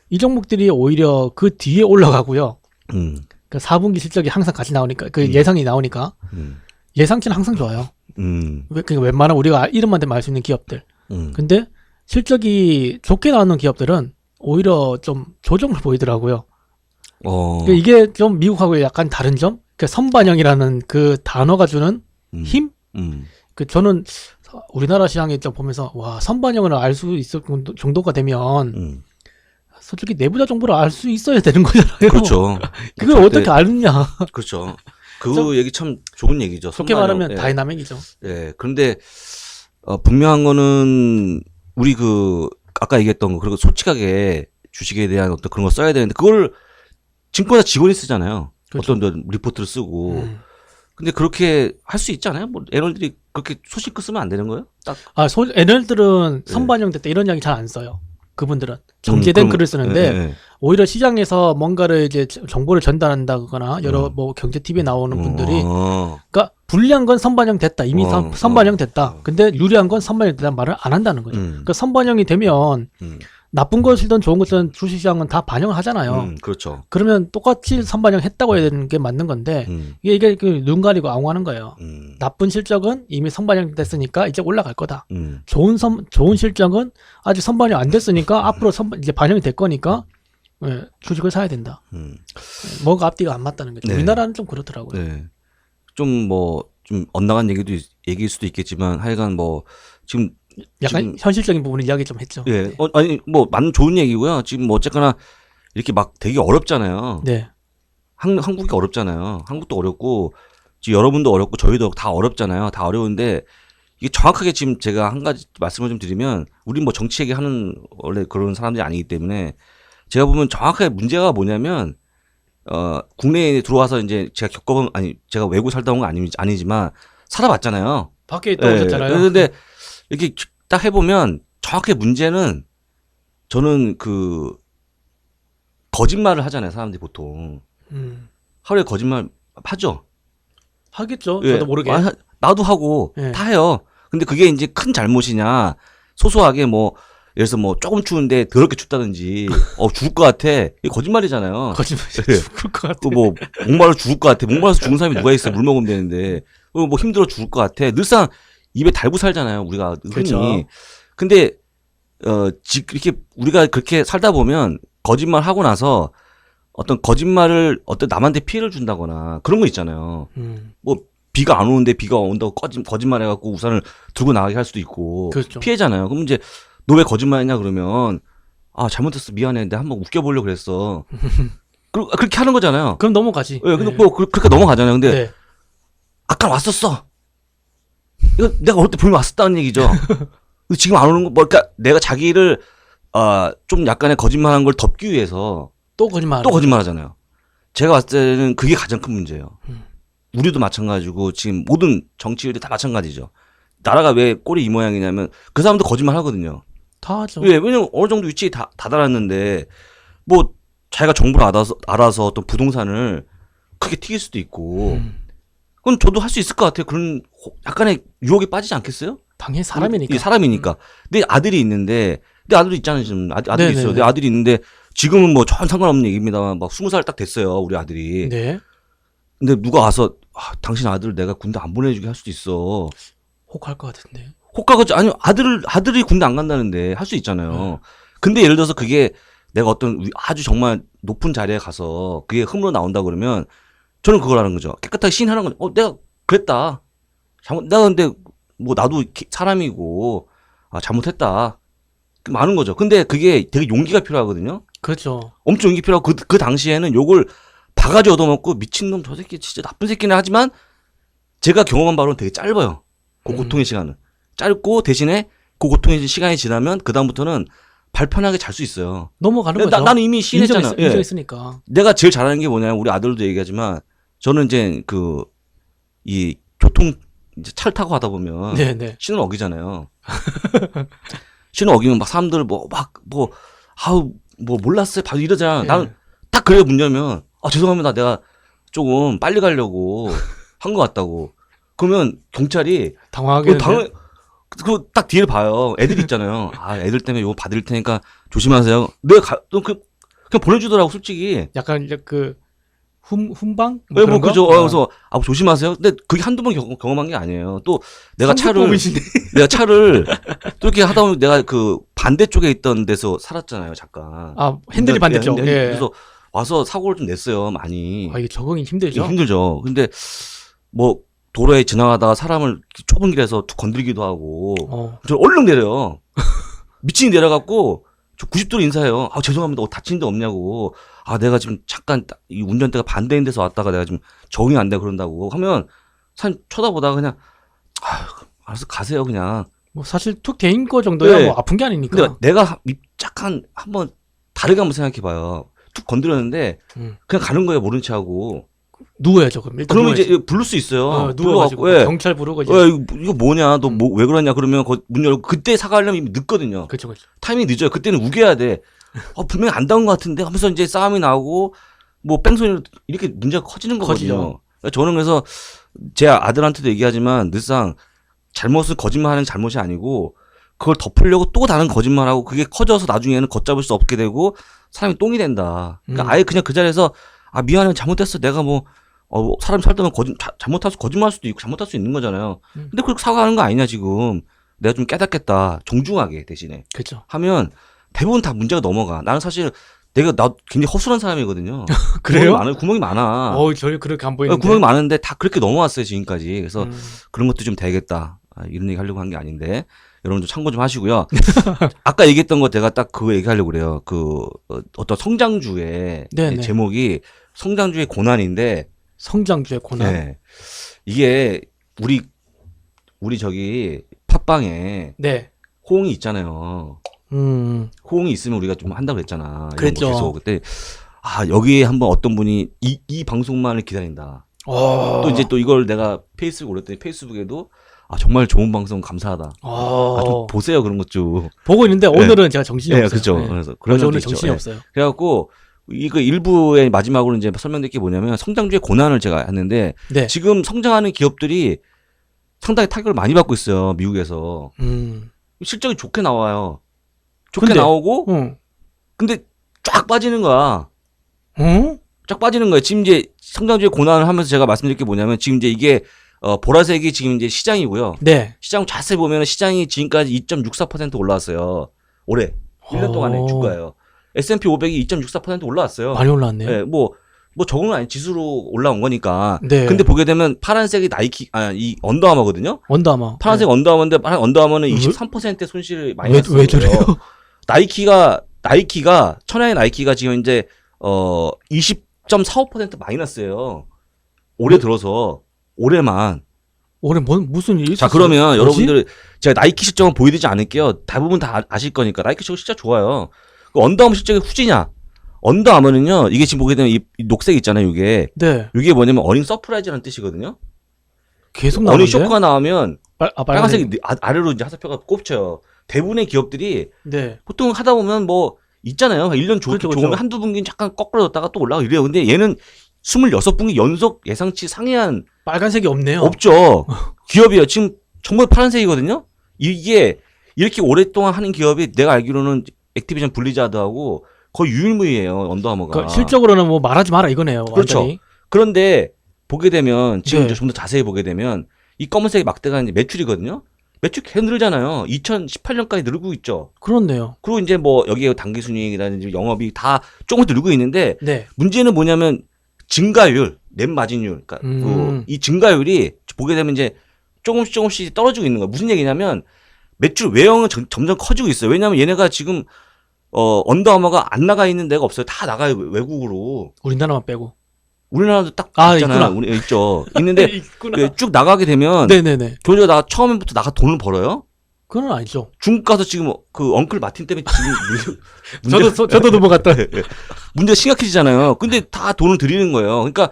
이 종목들이 오히려 그 뒤에 올라가고요. 그 4분기 실적이 항상 같이 나오니까 그 예상이 나오니까 예상치는 항상 좋아요. 그러니까 웬만한 우리가 이름만 대면 알 수 있는 기업들. 근데 실적이 좋게 나오는 기업들은 오히려 좀 조정을 보이더라고요. 그러니까 이게 좀 미국하고 약간 다른 점? 그러니까 선반영이라는 그 단어가 주는 힘? 그 저는 우리나라 시장에 좀 보면서 와, 선반영을 알 수 있을 정도가 되면 솔직히 내부자 정보를 알 수 있어야 되는 거잖아요. 그렇죠. 그걸 어떻게 알느냐. 그렇죠. 그 얘기 참 좋은 얘기죠. 좋게 말하면 다이나믹이죠. 예. 그런데 분명한 거는 우리 아까 얘기했던 거 그리고 솔직하게 주식에 대한 어떤 그런 거 써야 되는데 그걸 증권사 직원이 쓰잖아요. 그렇죠. 어떤 리포트를 쓰고. 근데 그렇게 할 수 있잖아요. 뭐 애널들이 그렇게 소식껏 쓰면 안 되는 거예요? 딱. 애널들은 선반영 됐다 이런 이야기 잘 안 써요. 그분들은 정제된 글을 쓰는데 오히려 시장에서 뭔가를 이제 정보를 전달한다거나 여러 뭐 경제 TV에 나오는 분들이 그러니까 불리한 건 선반영 됐다. 이미 선반영 됐다. 근데 유리한 건 선반영 됐다는 말을 안 한다는 거죠. 그러니까 선반영이 되면 나쁜 것이든 좋은 것이든 주식시장은 다 반영을 하잖아요. 그렇죠. 그러면 똑같이 선반영 했다고 해야 되는 게 맞는 건데 이게 눈 가리고 앙호하는 거예요. 나쁜 실적은 이미 선반영 됐으니까 이제 올라갈 거다. 좋은 실적은 아직 선반영 안 됐으니까 앞으로 이제 반영이 될 거니까 주식을 사야 된다. 뭐가 앞뒤가 안 맞다는 거죠. 네. 우리나라는 좀 그렇더라고요. 네. 좀 엇나간 얘기일 수도 있겠지만 하여간 지금 약간 현실적인 부분을 이야기 좀 했죠. 예. 네. 아니 맞는 좋은 얘기고요. 지금 어쨌거나 이렇게 막 되게 어렵잖아요. 네. 한국이 어렵잖아요. 한국도 어렵고 지금 여러분도 어렵고 저희도 다 어렵잖아요. 다 어려운데 이게 정확하게 지금 제가 한 가지 말씀을 좀 드리면 우린 정치 얘기하는 원래 그런 사람들이 아니기 때문에 제가 보면 정확하게 문제가 뭐냐면 국내에 들어와서 이제 제가 외국 살다 온 건 아니지만 살아봤잖아요. 밖에 있다 오셨잖아요. 그런데 이렇게 딱 해보면 정확하게 문제는 저는 거짓말을 하잖아요. 사람들이 보통. 하루에 거짓말 하죠. 하겠죠. 예. 저도 모르게. 나도 하고 예. 다 해요. 근데 그게 이제 큰 잘못이냐 소소하게 들어서 뭐 조금 추운데 더럽게 춥다든지 죽을 것 같아. 이게 거짓말이잖아요. 거짓말 네. 죽을 것 같아. 뭐 목말라 죽을 것 같아. 목말라서 죽은 사람이 누가 있어? 물 먹으면 되는데 뭐 힘들어 죽을 것 같아. 늘상 입에 달고 살잖아요. 우리가 흔히. 그렇죠. 근데 이렇게 우리가 그렇게 살다 보면 거짓말 하고 나서 어떤 거짓말을 어떤 남한테 피해를 준다거나 그런 거 있잖아요. 뭐 비가 안 오는데 비가 온다고 거짓말 해갖고 우산을 들고 나가게 할 수도 있고 그렇죠. 피해잖아요. 그럼 이제 너 왜 거짓말했냐 그러면 잘못했어 미안해 내가 한번 웃겨보려고 그랬어. 그렇게 하는 거잖아요. 그럼 넘어가지. 예, 근데 뭐 그렇게 넘어가잖아요. 근데 네. 아까 왔었어. 이거 내가 올 때 분명히 왔었다는 얘기죠. 근데 지금 안 오는 거 뭐 그러니까 내가 자기를 좀 약간의 거짓말한 걸 덮기 위해서 또 거짓말. 또 거짓말하잖아요. 제가 봤을 때는 그게 가장 큰 문제예요. 우리도 마찬가지고 지금 모든 정치인들이 다 마찬가지죠. 나라가 왜 꼴이 이 모양이냐면 그 사람도 거짓말 하거든요. 다 하죠. 왜냐면 어느 정도 위치에 다 달았는데 뭐 자기가 정보를 알아서 어떤 부동산을 크게 튀길 수도 있고 그건 저도 할 수 있을 것 같아요. 그런 약간의 유혹에 빠지지 않겠어요? 당연히 사람이니까. 사람이니까. 내 아들이 있는데 내 아들도 있잖아요. 지금 아들이 네네네. 있어요. 내 아들이 있는데 지금은 뭐 전 상관없는 얘기입니다만 막 20살 딱 됐어요. 우리 아들이. 네. 근데 누가 와서 당신 아들 내가 군대 안 보내주게 할 수도 있어. 혹할 것 같은데. 혹가가 아니 아들이 군대 안 간다는데 할 수 있잖아요. 근데 예를 들어서 그게 내가 어떤 아주 정말 높은 자리에 가서 그게 흠으로 나온다 그러면 저는 그걸 하는 거죠. 깨끗하게 시인하는 건 내가 그랬다. 내가 근데 뭐 나도 사람이고 잘못했다. 많은 거죠. 근데 그게 되게 용기가 필요하거든요. 그렇죠. 엄청 용기 필요하고 그 당시에는 욕을 바가지 얻어먹고 미친놈 저 새끼 진짜 나쁜 새끼네 하지만 제가 경험한 바로는 되게 짧아요. 그 고통의 시간은. 짧고 대신에 그 고통의 시간이 지나면 그다음부터는 발 편하게 잘 수 있어요. 넘어가는 거죠. 나는 이미 시인했잖아. 인정했으니까. 내가 제일 잘하는 게 뭐냐면 우리 아들도 얘기하지만 저는 이제 이 교통 이제 차를 타고 가다 보면 네네. 신호 어기잖아요. 신호 어기면 막 사람들 아우 뭐 몰랐어요. 바로 이러잖아. 네. 나는 딱 그래 문 열면 죄송합니다. 내가 조금 빨리 가려고 한 것 같다고. 그러면 경찰이 당황하게. 딱 뒤를 봐요. 애들 있잖아요. 애들 때문에 이거 받을 테니까 조심하세요. 내가 그냥 보내주더라고 솔직히. 약간 이제 훈방? 뭐 그죠. 그래서 조심하세요. 근데 그게 한두 번 경험한 게 아니에요. 또 내가 차를 또 이렇게 하다 보면 내가 그 반대쪽에 있던 데서 살았잖아요. 잠깐. 핸들이 반대쪽. 그래서 와서 사고를 좀 냈어요. 많이. 이게 적응이 힘들죠. 힘들죠. 근데 뭐 도로에 지나가다가 사람을 좁은 길에서 툭 건드리기도 하고. 저 얼른 내려요. 미친이 내려갖고 저 90도로 인사해요. 죄송합니다. 다친 데 없냐고. 내가 지금 잠깐 이 운전대가 반대인 데서 왔다가 내가 지금 적응이 안 돼 그런다고 하면 사람 쳐다보다가 그냥 알아서 가세요 그냥. 뭐 사실 툭 대인 거 정도야 뭐 아픈 게 아니니까. 근데 내가 잠깐 한번 다르게 한번 생각해봐요. 툭 건드렸는데 그냥 가는 거예요. 모른 체 하고. 누워야죠 그럼. 일단 그러면 이제 부를 수 있어요. 누워가지고 경찰 부르고 이제. 이거 뭐냐? 너 뭐 왜 그러냐? 그러면 문 열고 그때 사과하려면 이미 늦거든요. 그렇죠. 타이밍이 늦어요. 그때는 우겨야 돼. 분명히 안 닿은 것 같은데 하면서 이제 싸움이 나고 뭐 뺑소니 이렇게 문제가 커지는 거거든요. 저는 그래서 제 아들한테도 얘기하지만 늘상 잘못은 거짓말하는 잘못이 아니고 그걸 덮으려고 또 다른 거짓말하고 그게 커져서 나중에는 걷잡을 수 없게 되고 사람이 똥이 된다. 그러니까 아예 그냥 그 자리에서 미안해 잘못했어. 내가 뭐 사람 살다면 잘못해서 거짓말할 수도 있고 잘못할 수 있는 거잖아요. 근데 그렇게 사과하는 거 아니냐 지금. 내가 좀 깨닫겠다. 정중하게 대신에. 그렇죠. 하면 대부분 다 문제가 넘어가. 나는 사실 나 굉장히 허술한 사람이거든요. 그래요? 구멍이 많아. 저희 그렇게 안 보이는데. 구멍이 많은데 다 그렇게 넘어왔어요 지금까지. 그래서 그런 것도 좀 되겠다. 이런 얘기 하려고 한 게 아닌데 여러분 좀 참고 좀 하시고요. 아까 얘기했던 거 제가 딱 그거 얘기하려고 그래요. 어떤 성장주의 제목이 성장주의 고난인데. 성장주의 고난. 네. 이게 우리 저기 팟빵에 호응이 있잖아요. 호응이 있으면 우리가 좀 한다고 했잖아. 그랬죠. 계속 그때 여기에 한번 어떤 분이 이 방송만을 기다린다. 또 이제 또 이걸 내가 페이스북 올렸더니 페이스북에도 정말 좋은 방송 감사하다. 좀 보세요 그런 것 좀. 보고 있는데 오늘은 제가 정신이 없어요. 그렇죠. 그래서 그런 오늘 정신이 없어요. 그래갖고 이거 일부의 마지막으로 이제 설명드릴 게 뭐냐면 성장주의 고난을 제가 했는데 지금 성장하는 기업들이 상당히 타격을 많이 받고 있어요 미국에서. 실적이 좋게 나와요. 좋게 근데? 나오고 응. 근데 쫙 빠지는 거야. 응? 쫙 빠지는 거예요. 지금 이제 성장주의 고난을 하면서 제가 말씀드릴 게 뭐냐면 지금 이제 이게 보라색이 지금 이제 시장이고요. 네. 시장 자세히 보면 시장이 지금까지 2.64% 올라왔어요. 올해 1년 동안에 주가예요. S&P 500이 2.64% 올라왔어요. 많이 올라왔네요. 네, 뭐 적은 아니 지수로 올라온 거니까. 네. 근데 보게 되면 파란색이 이 언더아머거든요. 언더아머. 파란색 네. 언더아머인데 언더아머는 왜- 23%의 손실을 많이 왜 났어요. 저래요? 나이키가 천연의 나이키가 지금 이제 20.45% 마이너스예요. 올해 들어서 올해만. 올해 무슨 일이 자, 있었어요? 그러면 뭐지? 여러분들 제가 나이키 실적은 보여드리지 않을게요. 대부분 다 아실 거니까. 나이키 실적 진짜 좋아요. 그 언더아머 실적이 후지냐? 언더아머는요. 이게 지금 보게 되면 이 녹색 있잖아요. 이게 네. 뭐냐면 어닝 서프라이즈라는 뜻이거든요. 계속 어닝 나오는데. 쇼크가 나오면 빨간색. 빨간색이 아래로 이제 화살표가 꼽혀요. 대부분의 기업들이 네. 보통 하다 보면 뭐 있잖아요. 1년 그렇죠, 좋으면 그렇죠. 한두 분기 잠깐 거꾸로졌다가 또 올라가고 이래요. 근데 얘는 26분기 연속 예상치 상회한 빨간색이 없네요. 없죠. 기업이에요. 지금 전부 파란색이거든요. 이게 이렇게 오랫동안 하는 기업이 내가 알기로는 액티비전 블리자드하고 거의 유일무이해요. 언더아머가. 그러니까 실적으로는 뭐 말하지 마라 이거네요. 그렇죠. 완전히. 그런데 보게 되면 지금 네. 이제 좀 더 자세히 보게 되면 이 검은색의 막대가 이제 매출이거든요. 매출 계속 늘잖아요. 2018년까지 늘고 있죠. 그렇네요. 그리고 이제 뭐 여기에 당기순이익이라든지 영업이 다 조금씩 늘고 있는데 네. 문제는 뭐냐면 증가율, net 마진율, 그러니까 이 증가율이 보게 되면 이제 조금씩 떨어지고 있는 거예요. 무슨 얘기냐면 매출 외형은 점점 커지고 있어요. 왜냐하면 얘네가 지금 언더아머가 안 나가 있는 데가 없어요. 다 나가요 외국으로. 우리나라만 빼고. 우리나라도 딱 아, 있잖아요. 있구나. 우리 있죠. 있는데 있구나. 그 쭉 나가게 되면 네네네. 교조가 처음부터 나가 돈을 벌어요. 그건 아니죠. 중국 가서 지금 그 엉클 마틴 때문에 지금 저도 넘어갔다. 문제가 심각해지잖아요. 근데 다 돈을 들이는 거예요. 그러니까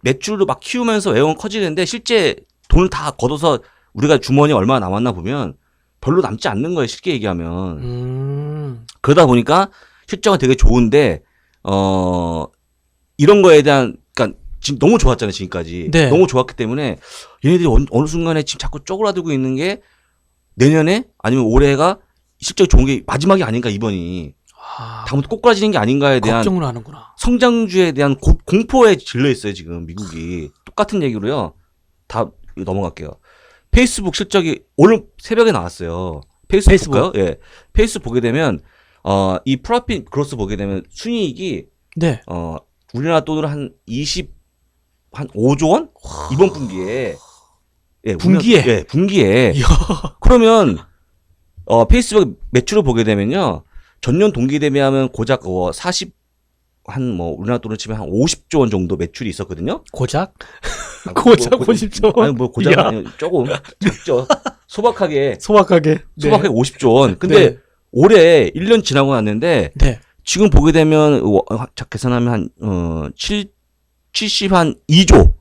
매출도 막 키우면서 외형은 커지는데 실제 돈을 다 걷어서 우리가 주머니에 얼마나 남았나 보면 별로 남지 않는 거예요. 쉽게 얘기하면. 그러다 보니까 실적은 되게 좋은데 이런 거에 대한 그러니까 지금 너무 좋았잖아요. 지금까지. 네. 너무 좋았기 때문에 얘네들이 어느 순간에 지금 자꾸 쪼그라들고 있는 게 내년에 아니면 올해가 실적이 좋은 게 마지막이 아닌가 이번이. 다음부터 꼬꾸라지는 게 아닌가에 대한 걱정을 하는구나. 성장주에 대한 공포에 질려 있어요. 지금 미국이. 똑같은 얘기로요. 다 넘어갈게요. 페이스북 실적이 오늘 새벽에 나왔어요. 페이스북. 예. 페이스북 보게 되면 이 프로핏 그로스 보게 되면 순이익이 네. 우리나라 돈으로 한 5조 원? 이번 분기에. 예, 분기에? 예, 분기에. 이야. 그러면 페이스북 매출을 보게 되면요. 전년 동기 대비하면 고작 우리나라 돈으로 치면 한 50조 원 정도 매출이 있었거든요. 고작? 아, 고작 50조 원? 아니 뭐 고작 아니 조금 작죠. 소박하게 소박하게. 50조 원. 근데 네. 올해 1년 지나고 났는데 네. 지금 보게 되면 계산하면 한 72조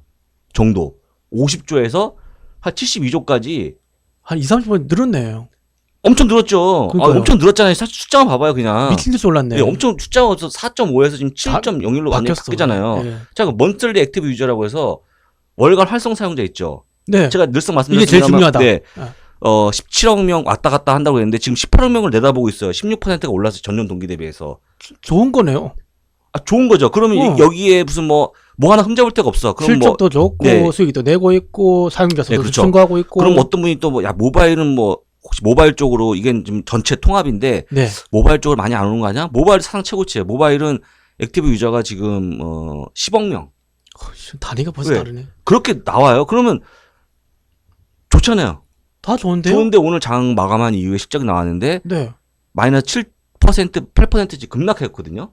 정도. 50조에서 한 72조까지 한 20-30번 늘었네요. 엄청 늘었죠. 그러니까요. 엄청 늘었잖아요. 사실 숫자만 봐봐요, 그냥. 미친 듯이 올랐네. 예, 엄청 숫자가 4.5에서 지금 7.01로 완전히 바뀌잖아요. 네. 자, 그 먼슬리 액티브 유저라고 해서 월간 활성 사용자 있죠. 네. 제가 늘상 이게 제일 말씀드렸습니다만 중요하다. 네. 아. 17억 명 왔다 갔다 한다고 했는데 지금 18억 명을 내다보고 있어요. 16%가 올라서 전년 동기 대비해서. 좋은 거네요. 좋은 거죠. 그러면 여기에 무슨 뭐 하나 흠잡을 데가 없어. 그럼 실적도 좋고 네. 수익이 또 내고 있고 사용자 수도 네, 그렇죠. 증가하고 있고. 그럼 어떤 분이 또 모바일은 혹시 모바일 쪽으로 이게 좀 전체 통합인데 네. 모바일 쪽으로 많이 안 오는 거 아니야? 모바일 사상 최고치예요. 모바일은 액티브 유저가 지금 10억 명. 단위가 벌써 네. 다르네. 그렇게 나와요. 그러면 좋잖아요. 다 좋은데요? 좋은데 오늘 장 마감한 이후에 실적이 나왔는데 네. 마이너스 7%, 8%지 급락했거든요.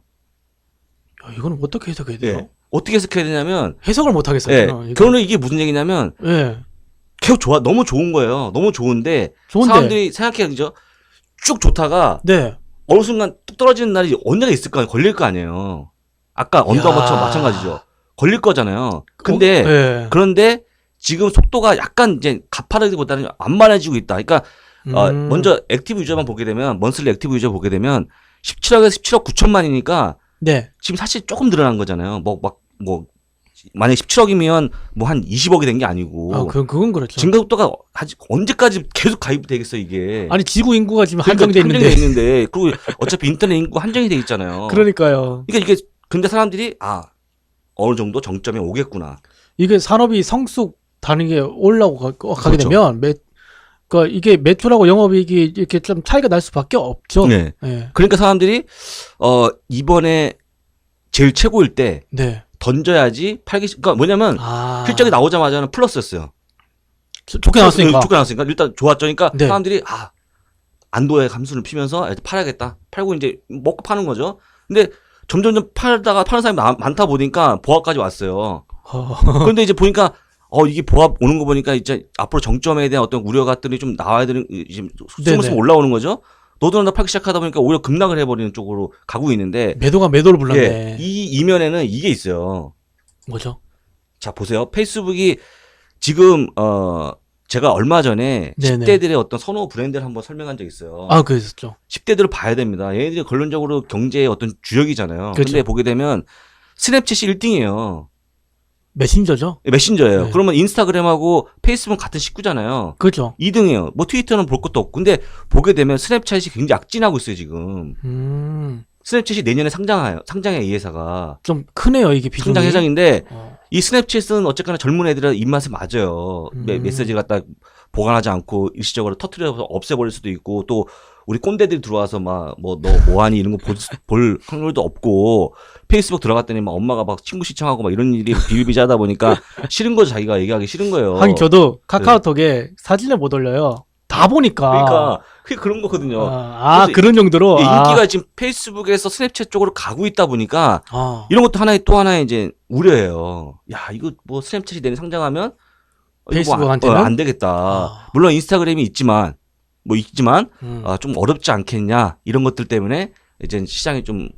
야, 이거는 어떻게 해석해야 돼요? 네. 어떻게 해석해야 되냐면 해석을 못 하겠어요. 네. 저는 이거. 결론은 이게 무슨 얘기냐면 네. 계속 너무 좋은 거예요. 너무 좋은데 좋은데. 사람들이 생각해야죠. 쭉 좋다가 네. 어느 순간 뚝 떨어지는 날이 언제가 있을 거 아니에요. 걸릴 거 아니에요. 아까 언더머처럼 마찬가지죠. 걸릴 거잖아요. 근데 네. 그런데 지금 속도가 약간 이제 가파르기보다는 완만해지고 있다. 그러니까 먼저 액티브 유저만 보게 되면 먼슬리 액티브 유저 보게 되면 17억에서 17억 9천만이니까 네. 지금 사실 조금 늘어난 거잖아요. 만약에 17억이면 뭐 한 20억이 된 게 아니고 그건 그렇죠. 증가속도가 언제까지 계속 가입되겠어 이게. 아니 지구 인구가 지금 그러니까 한정돼 있는데. 그리고 어차피 인터넷 인구 한정이 돼 있잖아요. 그러니까요. 그러니까 이게 근데 사람들이 어느 정도 정점에 오겠구나. 이게 산업이 성숙 다는 게 가게 그렇죠. 되면 그러니까 이게 매출하고 영업이익이 이렇게 좀 차이가 날 수밖에 없죠. 네. 네. 그러니까 사람들이 이번에 제일 최고일 때 네. 던져야지 그러니까 뭐냐면 실적이 나오자마자는 플러스였어요. 좋게 나왔으니까. 좋게 나왔으니까 일단 좋았죠. 그러니까 네. 사람들이 안도의 감수를 피면서 팔아야겠다. 팔고 이제 먹고 파는 거죠. 근데 점점점 팔다가 파는 사람이 많다 보니까 보합까지 왔어요. 그런데 이제 보니까 이게 보합 오는 거 보니까 이제 앞으로 정점에 대한 어떤 우려 같들이 좀 나와야 되는 지금 스물스물 올라오는 거죠. 너도나도 팔기 시작하다 보니까 오히려 급락을 해버리는 쪽으로 가고 있는데 매도가 매도를 불렀네. 예, 이 이면에는 이게 있어요. 뭐죠? 자 보세요. 페이스북이 지금 제가 얼마 전에 네네. 10대들의 어떤 선호 브랜드를 한번 설명한 적이 있어요. 그랬었죠. 10대들을 봐야 됩니다. 얘네들이 결론적으로 경제의 어떤 주역이잖아요. 그렇죠. 근데 보게 되면 스냅챗이 1등이에요. 메신저죠? 메신저예요. 네. 그러면 인스타그램하고 페이스북은 같은 식구잖아요. 그렇죠. 2등이에요. 뭐 트위터는 볼 것도 없고. 근데 보게 되면 스냅챗이 굉장히 악진하고 있어요, 지금. 스냅챗이 내년에 상장해, 이 회사가. 좀 크네요, 이게 비중이. 상장 회장인데, 이 스냅챗은 어쨌거나 젊은 애들의 입맛에 맞아요. 메시지 갖다 보관하지 않고 일시적으로 터트려서 없애버릴 수도 있고, 또 우리 꼰대들이 들어와서 너 뭐하니 이런 거 볼 확률도 없고, 페이스북 들어갔더니 막 엄마가 막 친구 시청하고 막 이런 일이 비일비재하다 보니까 싫은 거죠. 자기가 얘기하기 싫은 거예요. 하긴 저도 카카오톡에 사진을 못 올려요. 다 보니까. 그러니까 그게 그런 거거든요. 그런 용도로. 인기가 지금 페이스북에서 스냅챗 쪽으로 가고 있다 보니까 이런 것도 또 하나의 이제 우려예요. 야, 이거 뭐 스냅챗이 내년 상장하면 페이스북한테는 안 되겠다. 물론 인스타그램이 있지만 좀 어렵지 않겠냐 이런 것들 때문에 이제 시장이 좀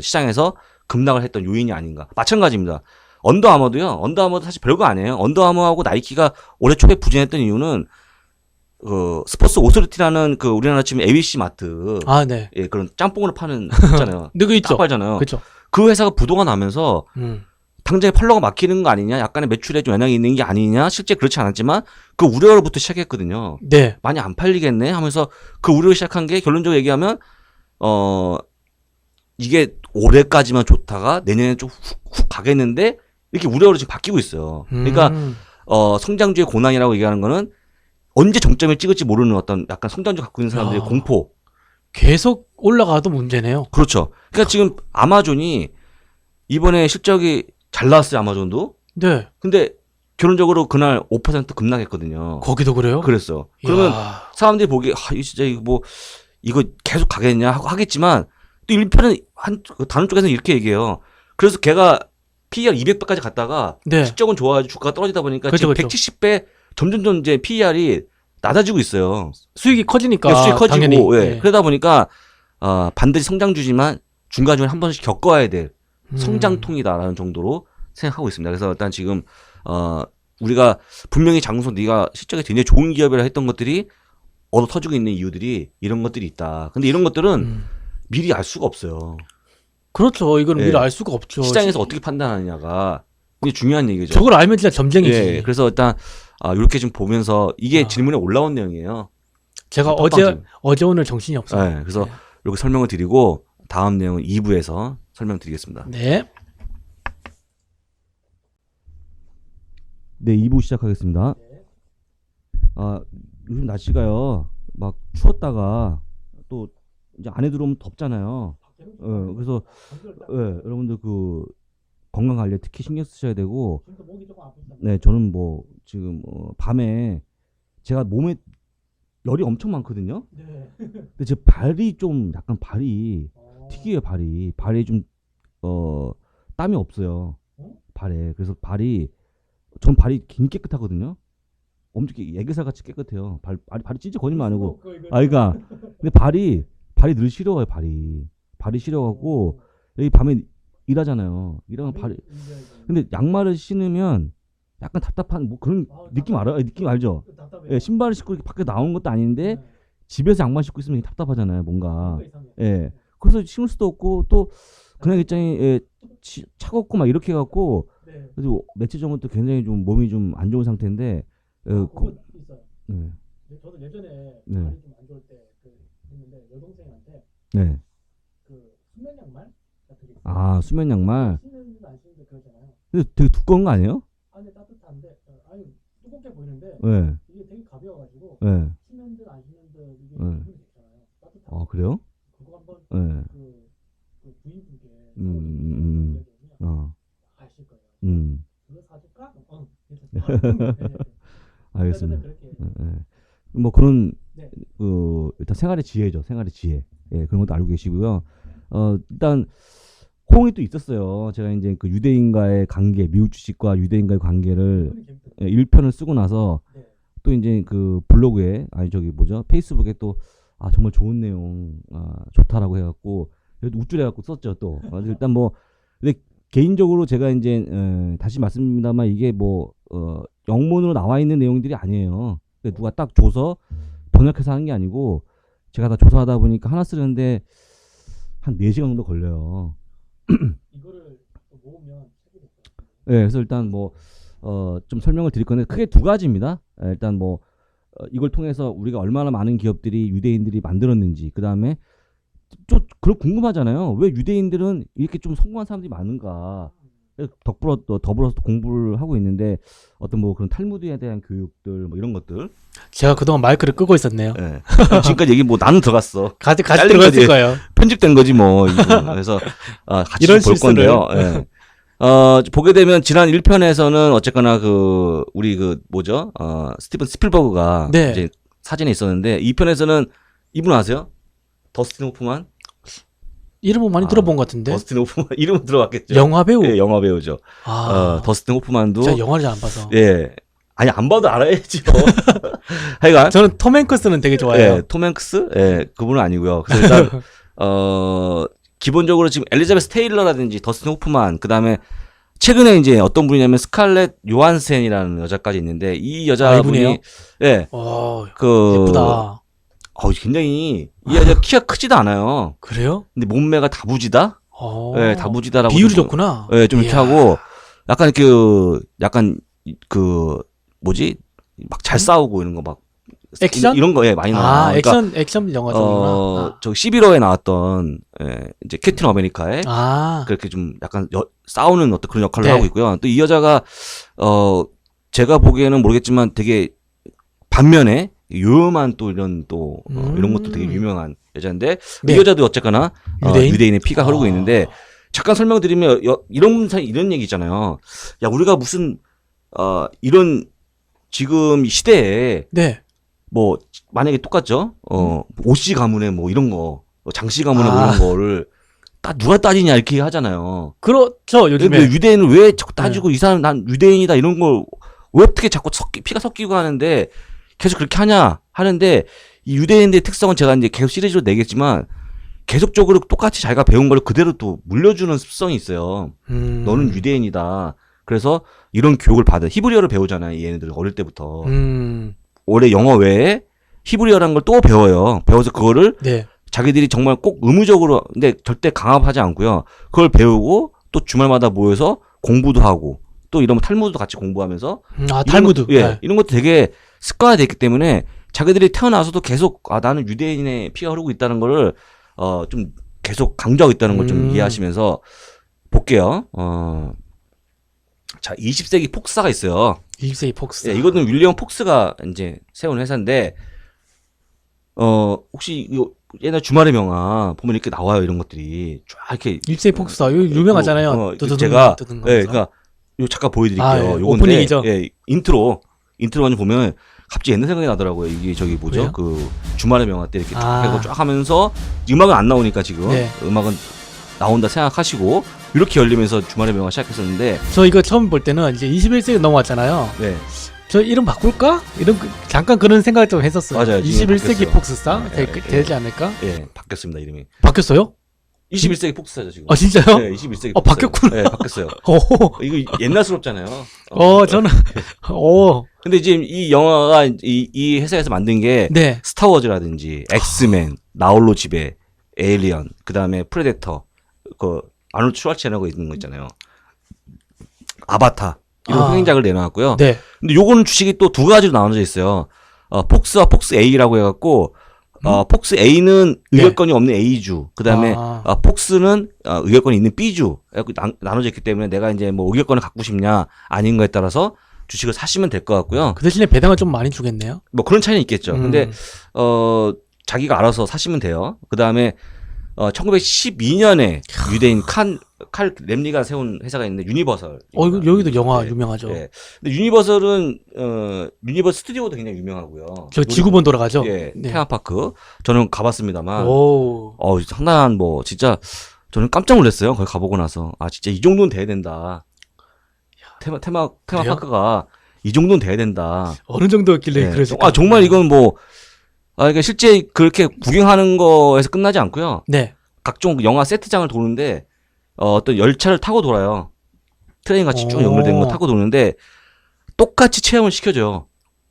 시장에서 급락을 했던 요인이 아닌가. 마찬가지입니다. 언더아머도 사실 별거 아니에요. 언더아머하고 나이키가 올해 초에 부진했던 이유는 스포츠 오소리티라는 우리나라 치면 ABC 마트. 네. 예, 그런 짬뽕으로 파는 있잖아요. 네, 그 있죠. 팔잖아요. 그렇죠. 그 회사가 부도가 나면서 당장에 팔로가 막히는 거 아니냐, 약간의 매출에 좀 영향이 있는 게 아니냐, 실제 그렇지 않았지만 그 우려로부터 시작했거든요. 네. 많이 안 팔리겠네 하면서 그 우려를 시작한 게 결론적으로 얘기하면 이게 올해까지만 좋다가 내년에 좀 훅 가겠는데 이렇게 우려로 지금 바뀌고 있어요. 그러니까 성장주의 고난이라고 얘기하는 거는 언제 정점을 찍을지 모르는 어떤 약간 성장주 갖고 있는 사람들의 공포. 계속 올라가도 문제네요. 그렇죠. 그러니까 지금 아마존이 이번에 실적이 잘 나왔어요, 아마존도. 네. 근데 결론적으로 그날 5% 급락했거든요. 거기도 그래요? 그랬어. 그러면 사람들이 보기에 이거 진짜 이거 계속 가겠냐 하겠지만 또 일편은 다른 쪽에서는 이렇게 얘기해요. 그래서 걔가 PER 200배까지 갔다가 실적은 좋아가지고 주가가 떨어지다 보니까 지금 170배 점점점 이제 PER이 낮아지고 있어요. 수익이 커지니까. 수익이 커지고. 당연히. 예. 그러다 보니까 반드시 성장주지만 중간중간에 한 번씩 겪어야 될 성장통이다라는 정도로 생각하고 있습니다. 그래서 일단 지금 우리가 분명히 장소 네가 실적이 굉장히 좋은 기업이라 했던 것들이 얻어 터지고 있는 이유들이 이런 것들이 있다. 근데 이런 것들은 미리 알 수가 없어요. 그렇죠. 이건 미리 알 수가 없죠. 시장에서 어떻게 판단하느냐가 이게 중요한 얘기죠. 저걸 알면 진짜 점쟁이지. 예. 그래서 일단 이렇게 좀 보면서 이게 질문에 올라온 내용이에요. 제가 어제 오늘 정신이 없어요. 네. 그래서 이렇게 설명을 드리고 다음 내용은 2부에서 설명드리겠습니다. 네. 네, 2부 시작하겠습니다. 요즘 날씨가요, 막 추웠다가 또 이제 안에 들어오면 덥잖아요. 그래서 여러분들 건강 관리에 특히 신경 쓰셔야 되고. 네, 저는 뭐 지금 밤에 제가 몸에 열이 엄청 많거든요. 근데 제 발이 좀 약간 특이해요. 발이 좀 땀이 없어요. 발에. 그래서 전 발이 굉장히 깨끗하거든요. 엄청 애기살 같이 깨끗해요. 발이 진짜 거짓말 아니고. 그러니까 근데 발이 늘 시려워요. 발이 시려갖고 여기 밤에 일하잖아요. 일하면 근데 양말을 신으면 약간 답답한 뭐 그런 느낌 알아요? 느낌 알죠? 예, 신발을 신고 이렇게 밖에 나오는 것도 아닌데 집에서 양말 신고 있으면 답답하잖아요. 뭔가. 예. 그래서 신을 수도 없고 또 그날 굉장히 차갑고 막 이렇게 해갖고 네. 그래서 며칠 전부터 굉장히 좀 몸이 좀 안 좋은 상태인데 그거 있어요. 네. 저도 예전에 네. 발이 좀 안 좋을 때 했는데 여동생한테 네. 그 수면 양말 같은 게 있어요. 아 수면 양말. 신는지도 안 신는지 그러잖아요. 근데 되게 두꺼운 거 아니에요? 안에 따뜻한데 아니 두껍게 보이는데 네. 이게 되게 가벼워가지고 네. 신는 듯 안 신는 듯 이게 네. 기분이 좋잖아요. 따뜻하고. 아 그래요? 그거 한번 네. 그 부인분께 어. 아실 거예요. 그거 사줄까? 알겠습니다. 그렇게 뭐 그런 네. 일단 생활의 지혜죠. 생활의 지혜. 예, 그런 것도 알고 계시고요. 일단 호응이 또 있었어요. 제가 이제 그 유대인과의 관계, 미국 주식과 유대인과의 관계를 1편을 쓰고 나서 네. 또 이제 그 블로그에 페이스북에 또 정말 좋은 내용 좋다라고 해갖고 우쭐해갖고 썼죠 또. 일단 뭐 근데 개인적으로 제가 이제 다시 말씀드립니다만 이게 뭐 영문으로 나와 있는 내용들이 아니에요. 누가 딱 줘서 번역해서 하는 게 아니고 제가 다 조사하다 보니까 하나 쓰는데 한 4시간 정도 걸려요. 이거를 모으면 책이 됐어요. 네, 그래서 일단 뭐 좀 설명을 드릴 건데 크게 두 가지입니다. 일단 뭐 이걸 통해서 우리가 얼마나 많은 기업들이 유대인들이 만들었는지, 그 다음에 좀 그런 궁금하잖아요. 왜 유대인들은 이렇게 좀 성공한 사람들이 많은가? 더불어서 공부를 하고 있는데 어떤 뭐 그런 탈무드에 대한 교육들 뭐 이런 것들. 제가 그동안 마이크를 끄고 있었네요. 네. 지금까지 얘기 뭐 나는 들어갔어. 같이 잘린 들어갔을 거지. 거예요. 편집된 거지 뭐. 그래서 같이 이런 볼 실수를. 건데요. 예. 보게 되면 지난 1편에서는 어쨌거나 우리 스티븐 스필버그가 네. 이제 사진에 있었는데 2편에서는 이분 아세요? 더스틴 호프만? 이름은 많이 들어본 것 같은데. 더스틴 호프만 이름은 들어봤겠죠. 영화 배우. 예, 영화 배우죠. 더스틴 호프만도 제가 영화를 잘 안 봐서. 예. 아니 안 봐도 알아야죠. 하여간 저는 톰 행크스는 되게 좋아해요. 예, 톰 행크스? 예, 그분은 아니고요. 그래서 일단 기본적으로 지금 엘리자베스 테일러라든지 더스틴 호프만, 그다음에 최근에 이제 어떤 분이냐면 스칼렛 요한센이라는 여자까지 있는데 이 여자분이 이분이에요? 예. 예쁘다. 굉장히 이 여자 키가 크지도 않아요. 그래요? 근데 몸매가 다부지다? 예, 다부지다라고 비율이 좋구나. 예, 좀 이렇게 이야. 하고 약간 막 잘 싸우고 이런 거 막 액션? 이런 거 많이 나와요. 액션 영화잖아. 11호에 나왔던 이제 캡틴 아메리카에 그렇게 좀 약간 싸우는 어떤 그런 역할을 네. 하고 있고요. 또 이 여자가 제가 보기에는 모르겠지만 되게 반면에 요염한 또 이런 것도 되게 유명한 여자인데 네. 이 여자도 어쨌거나 유대인? 유대인의 피가 흐르고 있는데 잠깐 설명드리면 이런 얘기 있잖아요. 야, 우리가 무슨 이런 지금 시대에 네. 뭐 만약에 똑같죠? 옷씨 가문에 뭐 이런 거, 장씨 가문에 뭐 이런 거를 누가 따지냐 이렇게 하잖아요. 그렇죠. 요즘에. 근데 유대인을 왜 자꾸 따지고 이 사람 난 유대인이다 이런 걸 왜 어떻게 자꾸 피가 섞이고 하는데 계속 그렇게 하는데 이 유대인들의 특성은 제가 이제 계속 시리즈로 내겠지만 계속적으로 똑같이 자기가 배운 걸 그대로 또 물려주는 습성이 있어요. 너는 유대인이다. 그래서 이런 교육을 히브리어를 배우잖아요. 얘네들 어릴 때부터. 원래 영어 외에 히브리어라는 걸 또 배워요. 배워서 그거를 네. 자기들이 정말 꼭 의무적으로, 근데 절대 강압하지 않고요. 그걸 배우고 또 주말마다 모여서 공부도 하고 또 이런 탈무드도 같이 공부하면서 탈무드. 이런 것도 되게 습관화돼 있기 때문에 자기들이 태어나서도 계속 나는 유대인의 피가 흐르고 있다는 거를 좀 계속 강조하고 있다는 걸 좀 이해하시면서 볼게요. 자, 20세기 폭스사가 있어요. 20세기 폭스. 예, 이거는 윌리엄 폭스가 이제 세운 회사인데, 혹시 옛날 주말의 명화 보면 이렇게 나와요, 이런 것들이. 쫙 이렇게. 20세기 폭스다. 이거 유명하잖아요. 제가, 그러니까, 요 잠깐 보여드릴게요. 요건데, 오프닝이죠. 예, 인트로 먼저 보면 갑자기 옛날 생각이 나더라고요. 이게 왜요? 그 주말의 명화 때 이렇게 쫙 하면서, 음악은 안 나오니까 지금. 네. 음악은 나온다 생각하시고, 이렇게 열리면서 주말의 명화 시작했었는데. 저 이거 처음 볼 때는 이제 21세기 넘어왔잖아요. 네. 저 이름 바꿀까? 잠깐 그런 생각을 좀 했었어요. 맞아요. 21세기 폭스사? 네, 되지 않을까? 예, 바뀌었습니다, 이름이. 바뀌었어요? 21세기 폭스사죠, 지금. 진짜요? 네, 21세기 폭스사요. 바뀌었구나. 네, 바뀌었어요. 이거 옛날스럽잖아요. 저는, 근데 지금 이 영화가 이 회사에서 만든 게 네. 스타워즈라든지 엑스맨, 나홀로 지배, 에일리언, 그다음에 프레데터, 아놀드 슈왈츠제네거 있는 거 있잖아요. 아바타 이런 아. 흥행작을 내놔왔고요. 네. 근데 요거는 주식이 또 두 가지로 나눠져 있어요. 폭스와 폭스 A라고 해갖고 폭스 A는 의결권이 없는 A주, 그 다음에 폭스는 의결권이 있는 B주 나눠져 있기 때문에 내가 이제 뭐 의결권을 갖고 싶냐 아닌가에 따라서 주식을 사시면 될 것 같고요. 그 대신에 배당을 좀 많이 주겠네요. 뭐 그런 차이는 있겠죠. 근데 자기가 알아서 사시면 돼요. 그 다음에 1912년에 유대인 칼 렘리가 세운 회사가 있는데 유니버설. 여기도 영화 네. 유명하죠. 네. 근데 유니버설은 유니버설 스튜디오도 굉장히 유명하고요. 저 지구본 돌아가죠. 예, 네. 테마파크. 저는 가봤습니다만, 오. 상당한 뭐 진짜 저는 깜짝 놀랐어요. 거기 가보고 나서 진짜 이 정도는 돼야 된다. 테마파크가 이 정도는 돼야 된다. 어느 정도였길래 네. 그랬을까? 정말 이건 뭐 그러니까 실제 그렇게 구경하는 거에서 끝나지 않고요. 네. 각종 영화 세트장을 도는데 어떤 열차를 타고 돌아요. 트레인 같이 쭉 연결된 거 타고 도는데 똑같이 체험을 시켜줘요.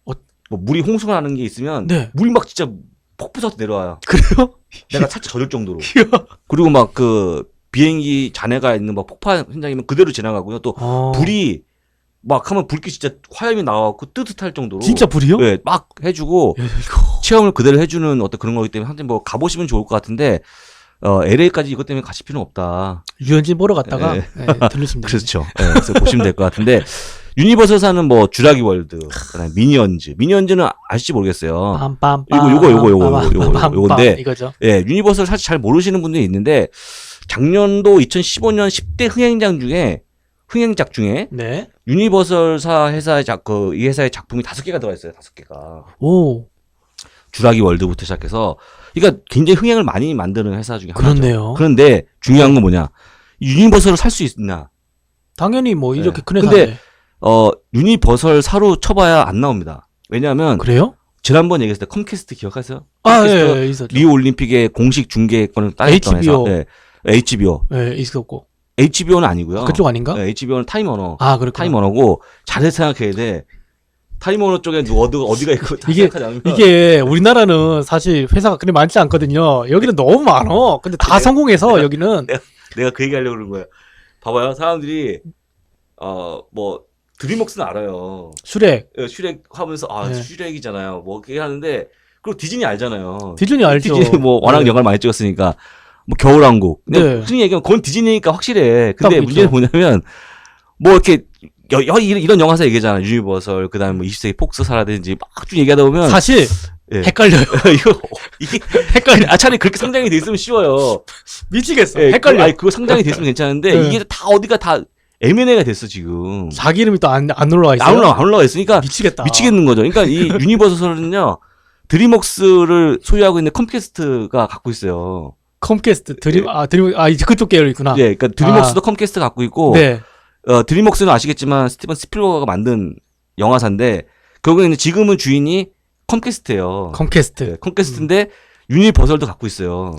뭐 물이 홍수가 나는 게 있으면 네. 물이 막 진짜 폭부서 내려와요. 그래요? 내가 살짝 젖을 정도로. 그리고 막 그 비행기 잔해가 있는 막 폭파 현장이면 그대로 지나가고요. 또 불이 막 하면 불빛 진짜 화염이 나와갖고 뜨뜻할 정도로. 진짜 불이요? 네, 막 해주고 야, 이거. 체험을 그대로 해주는 어떤 그런 거기 때문에 한번 뭐 가보시면 좋을 것 같은데 LA까지 이것 때문에 가실 필요는 없다. 유현진 보러 갔다가 네. 들르시면 됩니다. 그렇죠. 네, 그래서 보시면 될 것 같은데 유니버설사는 뭐 주라기 월드, 그다음에 미니언즈는 아실지 모르겠어요. 요건데 이거죠. 예, 유니버설 사실 잘 모르시는 분들이 있는데 작년도 2015년 10대 흥행작 중에 네. 유니버설사 회사의 이 회사의 작품이 5개가 들어가 있어요. 5개가. 오. 주라기 월드부터 시작해서 그러니까 굉장히 흥행을 많이 만드는 회사 중에 하나죠. 그렇네요. 그런데 중요한 건 뭐냐? 유니버설을 살 수 있나? 당연히 뭐 이렇게 네. 큰 회사인데. 근데 유니버설 사로 쳐봐야 안 나옵니다. 왜냐하면 그래요? 지난번 얘기했을 때 컴캐스트 기억하세요? 예, 있었죠. 리우 올림픽의 공식 중계권을 따냈던 HBO. 회사. 네. HBO. 예, 있었고. HBO는 아니고요. 그쪽 아닌가? 네, HBO는 타임워너. 그렇구나. 타임워너고 잘 생각해야 돼. 타임워너 쪽에 어디가 있고 다 이게 생각하지 않으면 이게 우리나라는 사실 회사가 그리 많지 않거든요. 여기는 너무 많어. 근데 다 성공해서 여기는 내가 그 얘기하려고 그런 거예요. 봐봐요. 사람들이 뭐 드림웍스는 알아요. 슈렉. 슈렉 하면서 네. 슈렉이잖아요. 뭐 그게 하는데 그리고 디즈니 알잖아요. 디즈니 알죠. 디즈니 뭐 워낙 네. 영화를 많이 찍었으니까 뭐 겨울왕국. 근데 네. 흔히 얘기하면 그건 디즈니니까 확실해. 근데 딱 문제는 있죠. 뭐냐면 뭐 이렇게 이런 영화사 얘기잖아. 유니버설 그다음에 뭐 20세기 폭스사라든지 막 쭉 얘기하다 보면 사실 예. 헷갈려요. 이게 헷갈려. 차라리 그렇게 상장이 돼 있으면 쉬워요. 미치겠어. 예, 헷갈려. 그거 상장이 돼 있으면 괜찮은데 네. 이게 다 어디가 다 M&A가 됐어 지금. 자기 이름이 또 안 올라와 있어요. 안 올라가 있으니까 미치겠다. 미치겠는 거죠. 그러니까 이 유니버설은요 드림웍스를 소유하고 있는 컴캐스트가 갖고 있어요. 컴캐스트 드림 이제 그쪽 계열 있구나. 예, 그러니까 드림웍스도 컴캐스트 갖고 있고, 네. 드림웍스는 아시겠지만 스티븐 스필버거가 만든 영화사인데 거기는 지금은 주인이 컴캐스트예요. 컴캐스트. 네, 컴캐스트인데 유니버설도 갖고 있어요.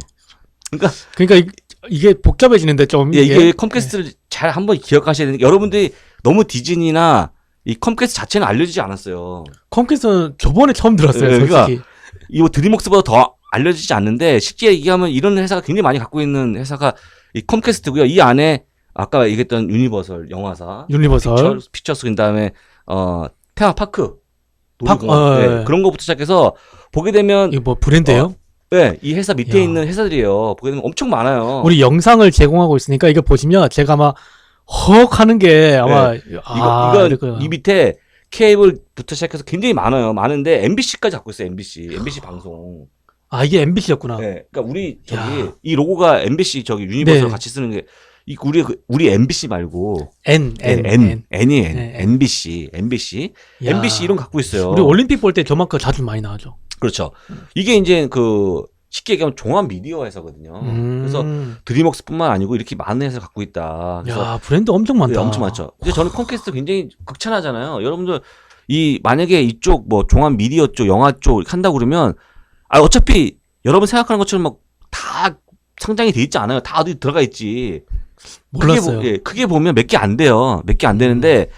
그러니까 이게 복잡해지는데 좀 예, 이게 컴캐스트를 잘 한번 기억하셔야 되는 게 여러분들이 너무 디즈니나 이 컴캐스트 자체는 알려지지 않았어요. 컴캐스트는 저번에 처음 들었어요. 네, 그러니까 솔직히. 이 드림웍스보다 더 알려지지 않는데 실제 얘기하면 이런 회사가 굉장히 많이 갖고 있는 회사가 이 컴캐스트고요. 이 안에 아까 얘기했던 유니버설 영화사, 유니버설. 피처스 그다음에 테마파크, 네. 그런 거부터 시작해서 보게 되면 이거 뭐 브랜드예요? 네, 이 회사 밑에 야. 있는 회사들이에요. 보게 되면 엄청 많아요. 우리 영상을 제공하고 있으니까 이거 보시면 제가 아마 헉 하는 게 아마 이 밑에 케이블부터 시작해서 굉장히 많아요. 많은데 MBC까지 갖고 있어요. MBC 방송. 이게 MBC였구나. 네, 그러니까 우리 야. 이 로고가 MBC 유니버설 네. 같이 쓰는 게 우리 MBC 말고 N. N이 네. MBC 야. MBC 이런 거 갖고 있어요. 우리 올림픽 볼 때 저만큼 자주 많이 나오죠. 그렇죠. 이게 이제 쉽게 얘기하면 종합 미디어 회사거든요. 그래서 드림웍스뿐만 아니고 이렇게 많은 회사를 갖고 있다. 그래서 야, 브랜드 엄청 많다. 네, 엄청 많죠. 근데 저는 컴캐스트 굉장히 극찬하잖아요. 여러분들 만약에 이쪽 뭐 종합 미디어 쪽, 영화 쪽 한다고 그러면 어차피 여러분 생각하는 것처럼 막 다 상장이 돼 있지 않아요. 다 어디 들어가 있지. 몰랐어요. 크게 보면 몇 개 안 돼요. 몇 개 안 되는데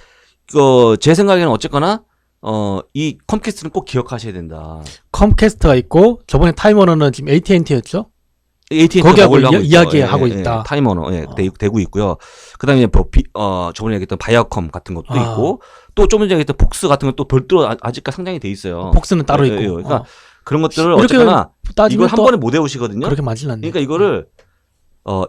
제 생각에는 어쨌거나 이 컴캐스트는 꼭 기억하셔야 된다. 컴캐스트가 있고 저번에 타임워너는 지금 AT&T였죠? AT&T 거기하고 먹으려고 있죠. 이야기하고 있다. 타임 워너 되고 있고요. 그다음에 이제 저번에 얘기했던 바이아컴 같은 것도 있고 또 좀 전에 얘기했던 폭스 같은 것도 별도로 아직까지 상장이 돼 있어요. 폭스는 따로 있고. 그러니까 그런 것들을 이렇게 어쨌거나 따지면 이걸 한 또 번에 못 외우시거든요. 그렇게 많진 않네. 그러니까 이거를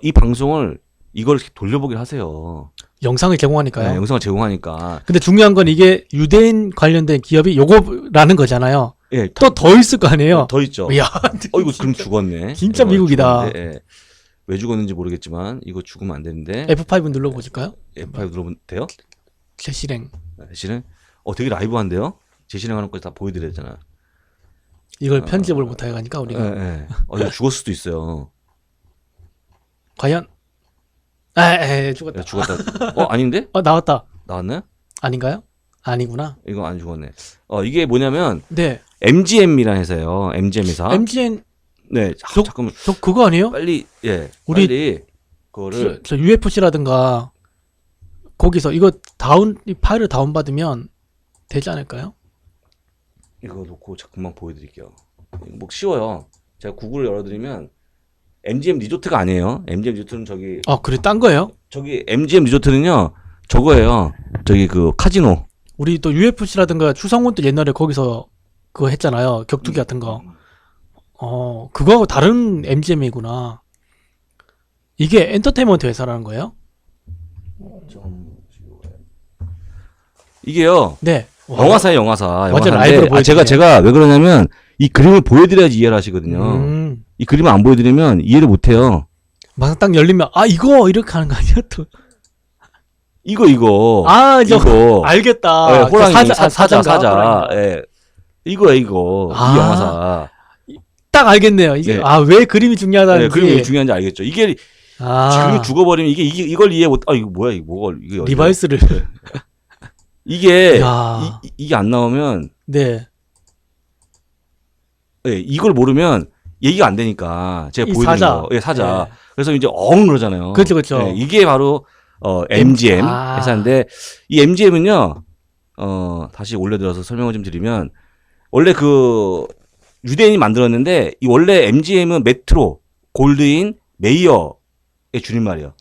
이 방송을 이걸 돌려보기를 하세요. 영상을 제공하니까요. 네, 영상을 제공하니까. 근데 중요한 건 이게 유대인 관련된 기업이 요거라는 거잖아요. 예, 또 더 있을 거 아니에요. 더 있죠. 이야, 이거 그럼 죽었네. 진짜 미국이다. 죽었는데, 예. 왜 죽었는지 모르겠지만 이거 죽으면 안 되는데. F5 눌러보실까요? F5 눌러보면 돼요? 재실행. 실행? 되게 라이브한데요? 재실행하는 것까지 다 보여드려야 되잖아. 이걸 편집을 못하게 하니까 우리가. 예. 이거 죽었을 수도 있어요. 과연? 죽었다. 야, 죽었다. 아닌데? 나왔다. 나왔나요? 아닌가요? 아니구나. 이거 안 죽었네. 이게 뭐냐면 네. MGM이라는 회사예요. MGM 회사. MGN 네. 잠깐만. 저 그거 아니에요? 빨리 우리 빨리 그거를 저 UFC라든가 거기서 이거 이 파일을 다운받으면 되지 않을까요? 이거 놓고 금방 보여드릴게요. 뭐 쉬워요. 제가 구글을 열어드리면 MGM 리조트가 아니에요. MGM 리조트는 그래 딴 거예요? 저기 MGM 리조트는요 저거예요. 저기 그 카지노. 우리 또 UFC라든가 추성훈도 옛날에 거기서 그거 했잖아요. 격투기 같은 거. 그거하고 다른 MGM이구나. 이게 엔터테인먼트 회사라는 거예요? 이게요. 네. 영화사예요, 영화사. 완전 영화사인데, 라이브로 보여주네. 제가 왜 그러냐면 이 그림을 보여드려야지 이해를 하시거든요. 이 그림을 안 보여드리면 이해를 못해요. 막상 딱 열리면 이거 이렇게 하는 거 아니야 또? 이거 이거 알겠다. 네, 호랑이 사자인가? 사자. 예. 이거예요, 이거. 이 영화사. 딱 알겠네요. 이게 네. 왜 그림이 중요하다는지. 그림이 왜 중요한지 알겠죠. 이게 지금 죽어버리면 이걸 이해 못. 이거 뭐야, 이게 디바이스를. 이게 이게 안 나오면 네. 이걸 모르면 얘기가 안 되니까 제가 보여드린 사자. 거. 사자. 네. 그래서 이제 그러잖아요. 그렇죠. 이게 바로 MGM 회사인데 이 MGM은요. 다시 올려들어서 설명을 좀 드리면 원래 그 유대인이 만들었는데 이 원래 MGM은 메트로, 골드인, 메이어의 줄임말이에요.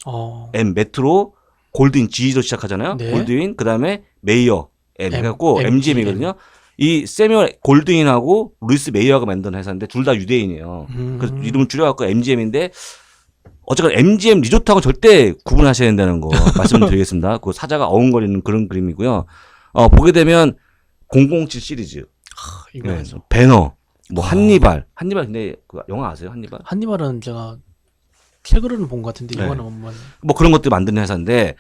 M 메트로, 골드인 G로 시작하잖아요. 네. 골드인 그다음에 메이어 M 해갖고 MGM이거든요. 이 세뮤얼 골드인하고 루이스 메이어가 만든 회사인데 둘 다 유대인이에요. 그래서 이름을 줄여갖고 MGM인데 어쨌든 MGM 리조트하고 절대 구분하셔야 된다는 거 말씀을 드리겠습니다. 그 사자가 어흥거리는 그런 그림이고요. 보게 되면 007 시리즈, 배너, 뭐 한니발 근데 그 영화 아세요? 한니발은 제가 책으로는 본 것 같은데 영화는 뭐 그런 것들 만드는 회사인데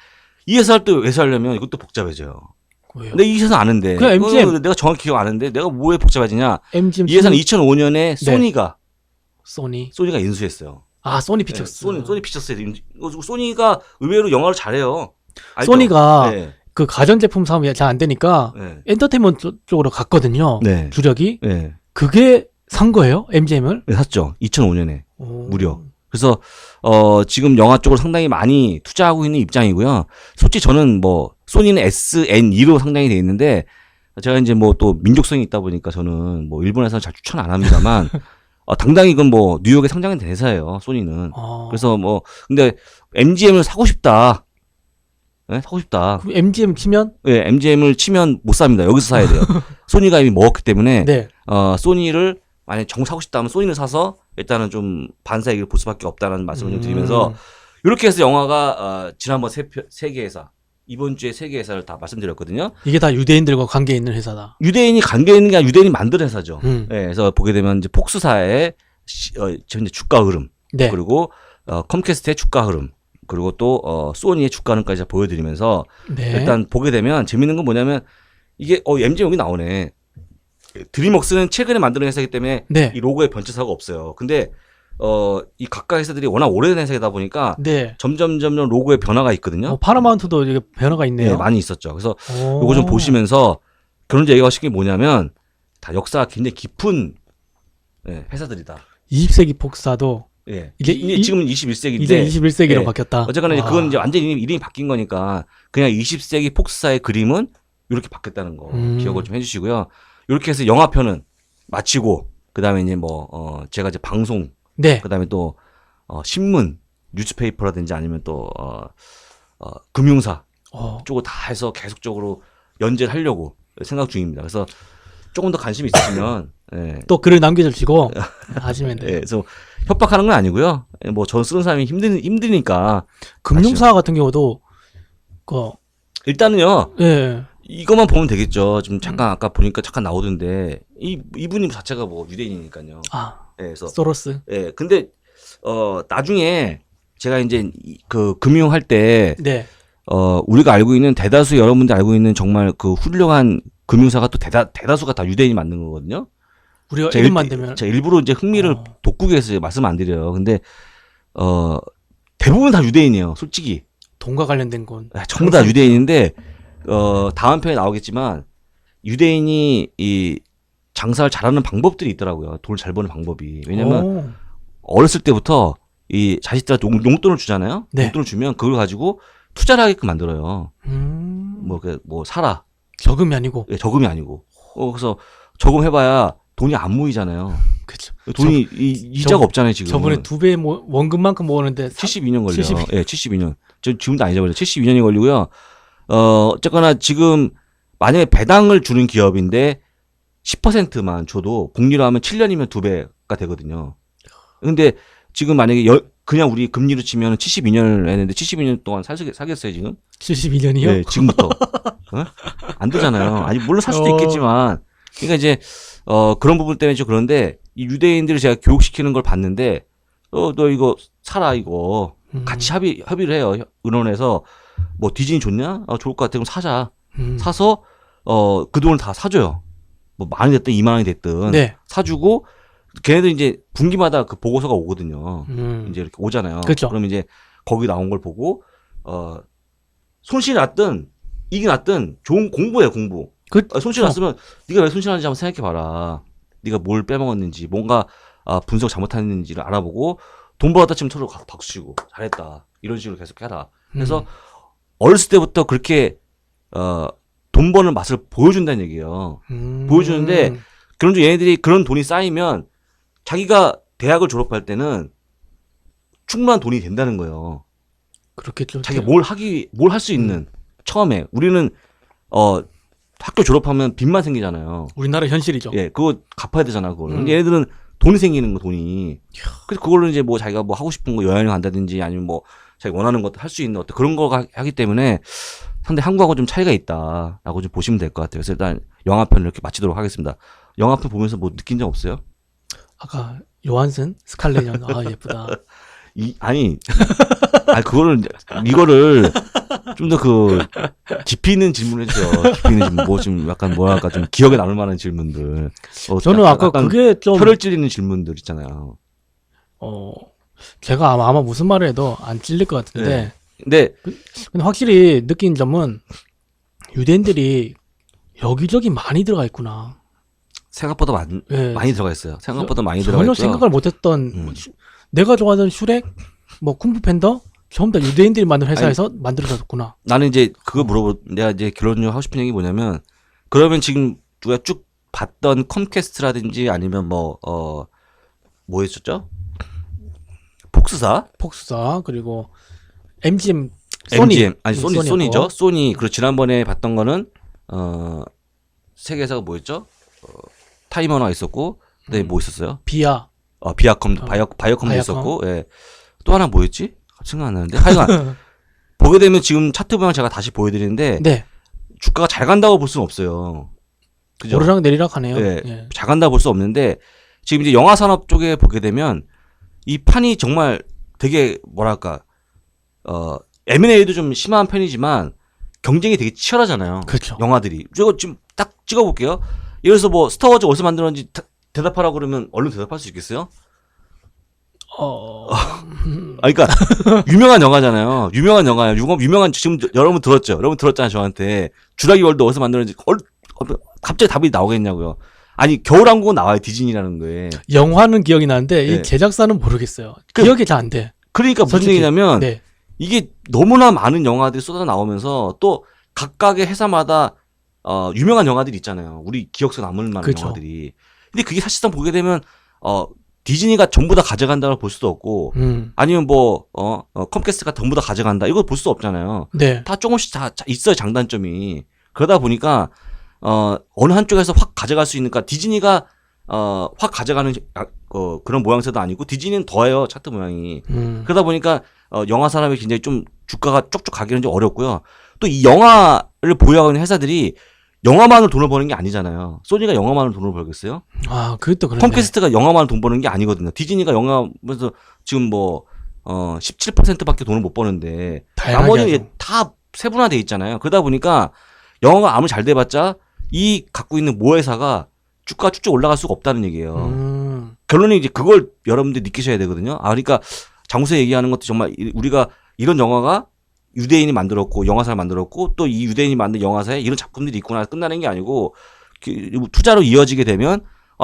이 회사를 또 왜 살려면 이것도 복잡해져요. 왜요? 근데 이 회사는 아는데 그 MGM 내가 정확히 기억 안 하는데 내가 뭐에 복잡해지냐? MGM 이 회사는 2005년에 소니가 인수했어요. 소니 피처스. 소니 피처스에 소니가 의외로 영화를 잘해요. 알죠? 소니가 그 가전제품 사업이 잘 안 되니까 엔터테인먼트 쪽으로 갔거든요. 주력이. 그게 산 거예요? MGM을? 네, 샀죠. 2005년에 무려. 그래서 지금 영화 쪽으로 상당히 많이 투자하고 있는 입장이고요. 솔직히 저는 뭐 소니는 SN2로 상당히 돼 있는데 제가 이제 뭐 또 민족성이 있다 보니까 저는 뭐 일본에서는 잘 추천 안 합니다만 당당히 이건 뭐 뉴욕에 상장된 회사예요. 소니는. 그래서 뭐 근데 MGM을 사고 싶다. 네? 사고 싶다. 그럼 MGM 치면? 네, MGM을 치면 못 삽니다. 여기서 사야 돼요. 소니가 이미 먹었기 때문에 소니를 만약에 정말 사고 싶다 하면 소니를 사서 일단은 좀 반사이익을 볼 수밖에 없다는 말씀을 좀 드리면서 이렇게 해서 영화가 지난번 세 개 회사 이번 주에 세 개 회사를 다 말씀드렸거든요. 이게 다 유대인들과 관계 있는 회사다. 유대인이 관계 있는 게 아니라 유대인이 만든 회사죠. 네, 그래서 보게 되면 이제 폭스사의 현재 주가 흐름 그리고 컴캐스트의 주가 흐름 그리고 또 소니의 주가 흐름까지 보여드리면서 일단 보게 되면 재밌는 건 뭐냐면 이게 MGM 여기 나오네. 드림웍스는 최근에 만드는 회사이기 때문에 이 로고에 변천사가 없어요. 근데 이 각각 회사들이 워낙 오래된 회사이다 보니까 점점 로고에 변화가 있거든요. 파라마운트도 이게 변화가 있네요. 네, 많이 있었죠. 그래서 요거 좀 보시면서 그런 얘기가 하신 게 뭐냐면 다 역사가 굉장히 깊은 회사들이다. 20세기 폭사도 이제 지금은 21세기인데 이제 21세기로 바뀌었다. 어쨌거나 이제 그건 이제 완전히 이름이 바뀐 거니까 그냥 20세기 폭스사의 그림은 이렇게 바뀌었다는 거 기억을 좀 해주시고요. 이렇게 해서 영화편은 마치고 그다음에 이제 뭐 제가 이제 방송 그다음에 또 신문, 뉴스페이퍼라든지 아니면 또 금융사 쪽을 다 해서 계속적으로 연재를 하려고 생각 중입니다. 그래서 조금 더 관심이 있으시면 예. 또 글을 남겨주시고 하시면 돼요. 예, 그래서 협박하는 건 아니고요. 예, 뭐 전 쓰는 사람이 힘드니까 금융사 같은 경우도 일단은요. 예. 이것만 보면 되겠죠. 좀 잠깐 아까 보니까 잠깐 나오던데 이분이 자체가 뭐 유대인이니까요. 예, 그래서 소로스. 예, 근데 나중에 제가 이제 그 금융할 때 네. 우리가 알고 있는 대다수 여러분들 알고 있는 정말 그 훌륭한 금융사가 또 대다수가 다 유대인이 만든 거거든요. 우리가 이름만 되면 제가 일부러 이제 흥미를 돋구기 위해서 말씀 안 드려요. 근데 대부분 다 유대인이에요. 솔직히 돈과 관련된 건 전부 다 유대인인데 다음 편에 나오겠지만 유대인이 이 장사를 잘하는 방법들이 있더라고요. 돈을 잘 버는 방법이. 왜냐면 어렸을 때부터 이 자식들한테 용돈을 주잖아요. 네. 용돈을 주면 그걸 가지고 투자를 하게끔 만들어요. 뭐 사라. 저금이 아니고. 예, 저금이 아니고. 그래서 저금해봐야 돈이 안 모이잖아요. 그렇죠. 돈이 이자가 없잖아요 지금. 저번에 2배 원금만큼 모으는데 72년 걸려요. 72. 예, 72년. 지금도 안 잊어버려요. 72년이 걸리고요. 어쨌거나 지금 만약에 배당을 주는 기업인데 10%만 줘도 복리로 하면 7년이면 2배가 되거든요. 근데 지금 만약에 그냥 우리 금리로 치면 72년을 했는데 72년 동안 사겠어요 지금? 72년이요? 네, 지금부터. 안 되잖아요. 아니 물론 살 수도 있겠지만, 그러니까 이제 그런 부분 때문에 좀 그런데 이 유대인들을 제가 교육시키는 걸 봤는데, 너 이거 사라 이거 같이 협의를 해요. 은원에서 뭐 디즈니 좋냐? 좋을 것 같아. 그럼 사자. 사서 그 돈을 다 사줘요. 뭐 10,000원이 됐든 20,000원이 됐든 네. 사주고 걔네들 이제 분기마다 그 보고서가 오거든요. 이제 이렇게 오잖아요. 그렇죠. 그럼 이제 거기 나온 걸 보고 손실이 났든 이게 났든 좋은 공부예요, 공부. 손실 났으면 네가 왜 손실하는지 한번 생각해봐라. 네가 뭘 빼먹었는지, 뭔가 분석 잘못했는지를 알아보고 돈 벌었다 치면 서로 박수 치고 잘했다. 이런 식으로 계속 해라. 그래서 어렸을 때부터 그렇게 돈 버는 맛을 보여준다는 얘기예요. 보여주는데 그런 중 얘네들이 그런 돈이 쌓이면 자기가 대학을 졸업할 때는 충분한 돈이 된다는 거예요. 그렇겠죠. 자기가 뭘 할 수 있는 처음에 우리는 학교 졸업하면 빚만 생기잖아요. 우리나라 현실이죠. 예, 그거 갚아야 되잖아, 그걸. 근데 얘네들은 돈이 생기는 거, 돈이. 그래서 그걸로 이제 뭐 자기가 뭐 하고 싶은 거 여행을 간다든지 아니면 뭐 자기 원하는 것도 할 수 있는 어떤 그런 거 하기 때문에 상당히 한국하고 좀 차이가 있다라고 좀 보시면 될 것 같아요. 그래서 일단 영화편을 이렇게 마치도록 하겠습니다. 영화편 보면서 뭐 느낀 적 없어요? 아까 요한슨 스칼렛 예쁘다. 이거를 좀 더 깊이 있는 질문을 해주죠. 깊이 있는 질문, 뭐 좀 약간 뭐랄까 좀 기억에 남을 만한 질문들. 저는 아까 그게 좀 혀를 찔리는 질문들 있잖아요. 제가 아마 무슨 말을 해도 안 찔릴 것 같은데. 네. 근데 확실히 느낀 점은 유대인들이 여기저기 많이 들어가 있구나. 생각보다 많이 들어가 있어요. 생각보다 많이 들어가 전혀 있고요. 생각을 못했던 내가 좋아하던 슈렉, 뭐 쿵푸 팬더 전부 다 유대인들이 만든 회사에서 만들어졌구나. 나는 이제 내가 이제 결론적으로 하고 싶은 얘기 뭐냐면 그러면 지금 우리가 쭉 봤던 컴캐스트라든지 아니면 뭐 했었죠? 폭스사 그리고 MGM 소니죠. 소니. 그리고 지난번에 봤던 거는 세계사가 뭐였죠? 타이머너가 있었고 그다음에 뭐 있었어요? 바이오컴도 있었고, 예. 또 하나 뭐였지? 생각 안 나는데. 하여간 보게 되면 지금 차트 보면 제가 다시 보여드리는데 네. 주가가 잘 간다고 볼 수는 없어요. 그죠? 오르락 내리락 하네요. 예. 예. 잘 간다고 볼 수 없는데 지금 이제 영화 산업 쪽에 보게 되면 이 판이 정말 되게 뭐랄까 M&A도 좀 심한 편이지만 경쟁이 되게 치열하잖아요. 그렇죠. 영화들이. 제가 지금 딱 찍어볼게요. 예를 들어서 뭐 스타워즈 어디서 만들었는지 대답하라고 그러면 얼른 대답할 수 있겠어요? 그러니까 유명한 영화잖아요. 유명한 영화예요. 유명한 지금 여러분 들었죠? 여러분 들었잖아요. 저한테 주라기 월드 어디서 만들었는지 갑자기 답이 나오겠냐고요. 아니 겨울왕국은 나와요. 디즈니라는 거에. 영화는 기억이 나는데 네. 이 제작사는 모르겠어요. 기억이 잘 안 돼. 그러니까 무슨 얘기냐면 네. 이게 너무나 많은 영화들이 쏟아져 나오면서 또 각각의 회사마다 유명한 영화들이 있잖아요. 우리 기억 속에 남을 만한 그렇죠. 영화들이. 근데 그게 사실상 보게 되면 디즈니가 전부 다 가져간다고 볼 수도 없고 아니면 뭐 컴캐스트가 전부 다 가져간다 이걸 볼 수 없잖아요. 네. 다 조금씩 다 있어요 장단점이. 그러다 보니까 어느 한쪽에서 확 가져갈 수 있는가 디즈니가 확 가져가는 그런 모양새도 아니고 디즈니는 더해요 차트 모양이. 그러다 보니까 영화 산업이 굉장히 좀 주가가 쪽쪽 가기는 좀 어렵고요. 또 이 영화를 보유하는 회사들이 영화만으로 돈을 버는 게 아니잖아요. 소니가 영화만으로 돈을 벌겠어요? 아, 그것도 그렇네. 컴캐스트가 영화만으로 돈 버는 게 아니거든요. 디즈니가 영화에서 지금 뭐 17%밖에 돈을 못 버는데 나머지는 다 세분화돼 있잖아요. 그러다 보니까 영화가 아무리 잘 돼봤자 이 갖고 있는 모회사가 주가가 쭉쭉 올라갈 수가 없다는 얘기예요. 결론이 이제 그걸 여러분들이 느끼셔야 되거든요. 그러니까 장우세 얘기하는 것도 정말 우리가 이런 영화가 유대인이 만들었고 영화사를 만들었고 또 이 유대인이 만든 영화사에 이런 작품들이 있구나 끝나는 게 아니고 투자로 이어지게 되면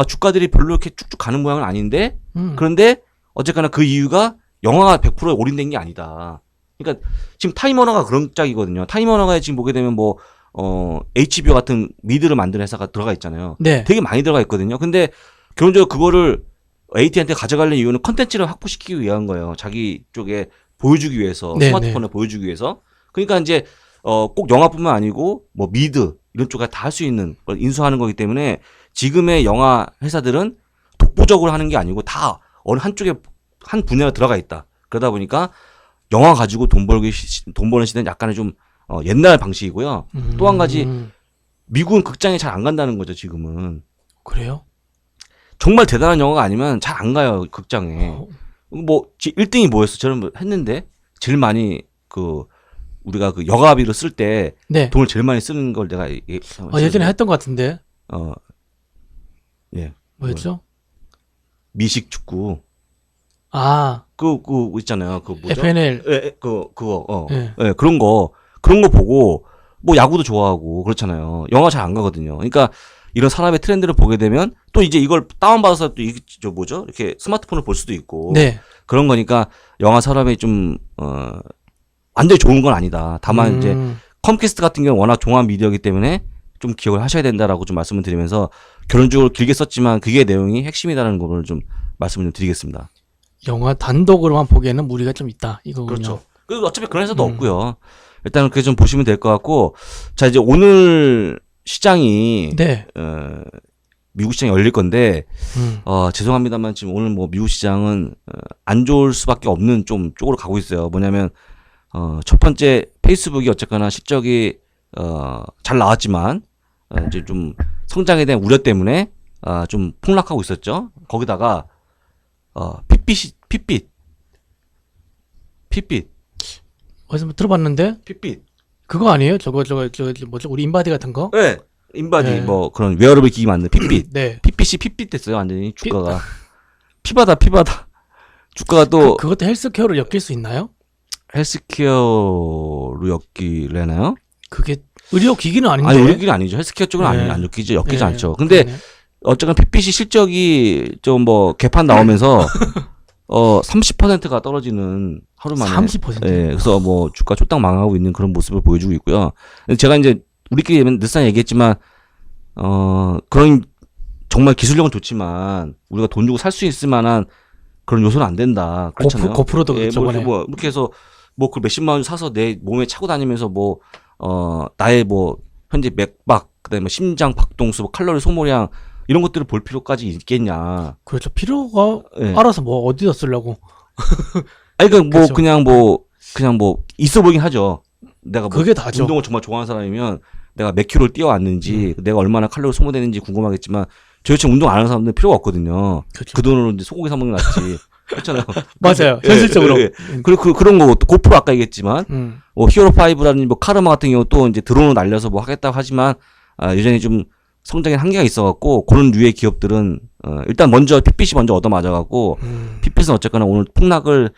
주가들이 별로 이렇게 쭉쭉 가는 모양은 아닌데 그런데 어쨌거나 그 이유가 영화가 100% 올인된 게 아니다. 그러니까 지금 타임워너가 그런 짝이거든요. 타임워너가 지금 보게 되면 뭐 HBO 같은 미드를 만드는 회사가 들어가 있잖아요. 네. 되게 많이 들어가 있거든요. 근데 결론적으로 그거를 AT&T한테 가져가려는 이유는 컨텐츠를 확보시키기 위한 거예요. 자기 쪽에 보여주기 위해서 네, 스마트폰에 보여주기 위해서. 그러니까 이제 꼭 영화뿐만 아니고 뭐 미드 이런 쪽에 다 할 수 있는 걸 인수하는 거기 때문에 지금의 영화 회사들은 독보적으로 하는 게 아니고 다 어느 한쪽에 한 분야로 들어가 있다. 그러다 보니까 영화 가지고 돈 버는 시대는 약간의 좀 옛날 방식이고요. 또 한 가지 미국은 극장에 잘 안 간다는 거죠. 지금은. 그래요? 정말 대단한 영화가 아니면 잘 안 가요 극장에. 뭐 1등이 뭐였어? 저는 뭐 했는데 제일 많이 우리가 그 여가비로 쓸 때 네. 돈을 제일 많이 쓰는 걸 내가 예전에 했던 것 같은데. 예. 뭐였죠? 미식 축구. 그 있잖아요. 그 뭐죠? FNL. 예, 그거. 예, 그런 거 보고 뭐 야구도 좋아하고 그렇잖아요. 영화 잘 안 가거든요. 그러니까 이런 산업의 트렌드를 보게 되면 또 이제 이걸 다운받아서 또 이렇게 스마트폰을 볼 수도 있고. 네. 그런 거니까 영화 산업이 좀 완전히 좋은 건 아니다. 다만 이제 컴캐스트 같은 경우는 워낙 종합 미디어이기 때문에 좀 기억을 하셔야 된다라고 좀 말씀을 드리면서 결론적으로 길게 썼지만 그게 내용이 핵심이라는 거를 좀 말씀을 좀 드리겠습니다. 영화 단독으로만 보기에는 무리가 좀 있다. 이거군요. 그렇죠. 그리고 어차피 그런 회사도 없고요. 일단은 그게 좀 보시면 될 것 같고, 자 이제 오늘 시장이 네. 미국 시장이 열릴 건데 죄송합니다만 지금 오늘 뭐 미국 시장은 안 좋을 수밖에 없는 좀 쪽으로 가고 있어요. 뭐냐면 첫 번째 페이스북이 어쨌거나 실적이 잘 나왔지만 이제 좀 성장에 대한 우려 때문에 좀 폭락하고 있었죠. 거기다가 핏빛 어디서 뭐 들어봤는데 핏빛 그거 아니에요? 저거 뭐죠? 우리 인바디 같은 거? 네. 인바디 네. 뭐 그런 웨어러블 기기 만든 핏빛. 네. 핏빛이 핏빛 됐어요. 완전히 주가가 피바다. 주가가 또 그것도 헬스케어로 엮일 수 있나요? 헬스케어로 엮이려나요? 그게 의료 기기는 아닌데. 아니 의료기는 아니죠. 헬스케어 쪽은 네. 안 엮이지 네. 않죠. 근데 그러네. 어쨌든 핏빛이 실적이 좀 뭐 개판 나오면서 30%가 떨어지는 하루 만에 30%? 예, 그래서 뭐 주가 쫄딱 망하고 있는 그런 모습을 보여주고 있고요. 제가 이제 우리끼리 늘상 얘기했지만 그런 정말 기술력은 좋지만 우리가 돈 주고 살 수 있을 만한 그런 요소는 안 된다. 그렇잖아요. 고프로도 예, 저번에 뭐 이렇게 해서 뭐 그 몇십만 원 사서 내 몸에 차고 다니면서 뭐 나의 뭐 현재 맥박 그다음에 심장 박동수 뭐 칼로리 소모량 이런 것들을 볼 필요까지 있겠냐. 그렇죠. 필요가 예. 알아서 뭐 어디다 쓰려고. 아니 그러니까 뭐 그렇죠. 그냥 뭐 있어 보이긴 하죠. 내가 뭐 그게 다죠. 운동을 정말 좋아하는 사람이면 내가 몇 킬로를 뛰어왔는지 내가 얼마나 칼로리 소모되는지 궁금하겠지만 저희처럼 운동 안 하는 사람들은 필요가 없거든요. 그렇죠. 그 돈으로 이제 소고기 사 먹는 게 낫지. 그렇잖아요. 맞아요. 예, 현실적으로. 그리고 그런 거고 또 고프로 아까 얘기했지만 뭐 히어로5라든지 뭐 카르마 같은 경우 또 이제 드론을 날려서 뭐 하겠다고 하지만 여전히 좀 성장에 한계가 있어갖고 그런 류의 기업들은 일단 먼저 핏빛이 먼저 얻어맞아갖고 핏빛은 어쨌거나 오늘 폭락을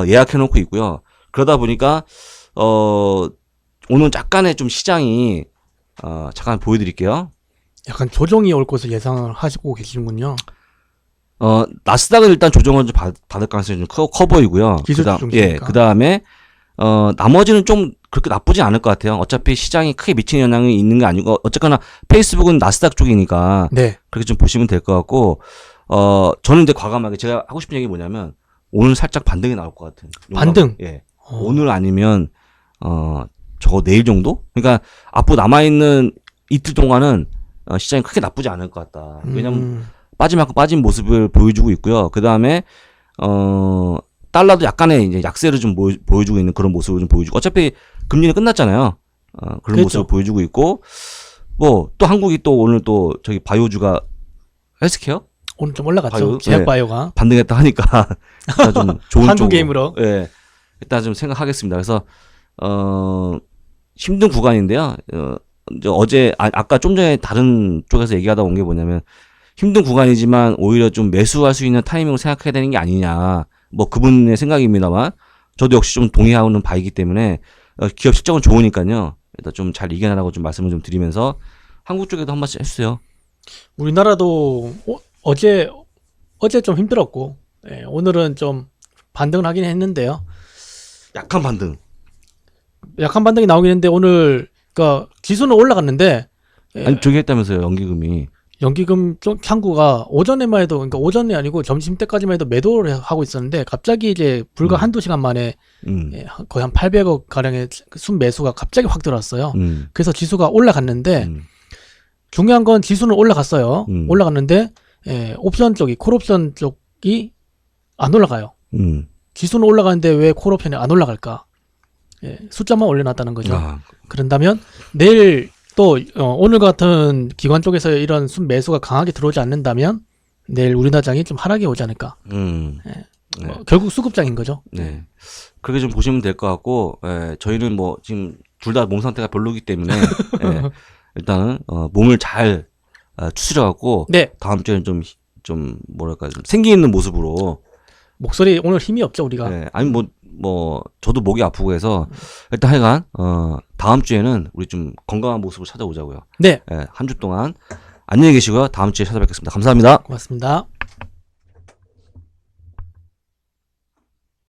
예약해놓고 있고요. 그러다 보니까 오늘 약간의 좀 시장이 잠깐 보여드릴게요. 약간 조정이 올 것을 예상을 하시고 계시는군요. 나스닥은 일단 조정을 좀 받을 가능성이 좀 커 보이고요. 기술 조정이니까. 그 다음에 나머지는 좀 그렇게 나쁘지 않을 것 같아요. 어차피 시장이 크게 미치는 영향이 있는 게 아니고 어쨌거나 페이스북은 나스닥 쪽이니까 네. 그렇게 좀 보시면 될 것 같고 저는 이제 과감하게 제가 하고 싶은 얘기 뭐냐면 오늘 살짝 반등이 나올 것 같은. 반등? 예. 오늘 아니면 저거 내일 정도? 그러니까 앞으로 남아있는 이틀 동안은 시장이 크게 나쁘지 않을 것 같다. 왜냐면 빠지만큼 빠진 모습을 보여주고 있고요. 그 다음에 달러도 약간의 이제 약세를 좀 보여주고 있는 그런 모습을 좀 보여주고 어차피 금리는 끝났잖아요. 그런 그렇죠. 모습을 보여주고 있고 뭐 또 한국이 또 오늘 또 저기 바이오주가 헬스케어 오늘 좀 올라갔죠. 바이오? 제약바이오가. 반등했다 하니까 일단 좀 좋은 한국 쪽으로. 게임으로. 예. 일단 좀 생각하겠습니다. 그래서 힘든 구간인데요. 이제 어제 아까 좀 전에 다른 쪽에서 얘기하다 온 게 뭐냐면 힘든 구간이지만 오히려 좀 매수할 수 있는 타이밍을 생각해야 되는 게 아니냐. 뭐 그분의 생각입니다만 저도 역시 좀 동의하는 바이기 때문에 기업 실적은 좋으니까요. 일단 좀 잘 이겨내라고 좀 말씀을 좀 드리면서 한국 쪽에도 한 번씩 해주세요. 우리나라도 어제 좀 힘들었고 예, 오늘은 좀 반등을 하긴 했는데요. 약한 반등. 약한 반등이 나오긴 했는데 오늘 그러니까 지수는 올라갔는데 예, 아니 저기 했다면서요. 연기금이. 연기금 쪽 창구가 오전에만 해도 그러니까 오전이 아니고 점심 때까지만 해도 매도를 하고 있었는데 갑자기 이제 불과 한두 시간 만에 예, 거의 한 800억 가량의 순매수가 갑자기 확 들어왔어요. 그래서 지수가 올라갔는데 중요한 건 지수는 올라갔어요. 올라갔는데 예, 옵션 쪽이 콜옵션 쪽이 안 올라가요. 지수는 올라가는데 왜 콜옵션이 안 올라갈까? 예, 숫자만 올려놨다는 거죠. 그런다면 내일 또 오늘 같은 기관 쪽에서 이런 순매수가 강하게 들어오지 않는다면 내일 우리나라장이 좀 하락이 오지 않을까. 예. 네. 결국 수급장인 거죠. 네. 그렇게 좀 보시면 될 것 같고, 예, 저희는 뭐 지금 둘 다 몸 상태가 별로기 때문에 예, 일단은 몸을 잘 추스려갖고 네. 다음 주에는 좀 뭐랄까 좀 생기 있는 모습으로. 목소리 오늘 힘이 없죠 우리가. 예, 아니 뭐 저도 목이 아프고 해서 일단 하여간 다음 주에는 우리 좀 건강한 모습을 찾아오자고요. 네. 예, 한 주 동안 안녕히 계시고요. 다음 주에 찾아뵙겠습니다. 감사합니다. 고맙습니다.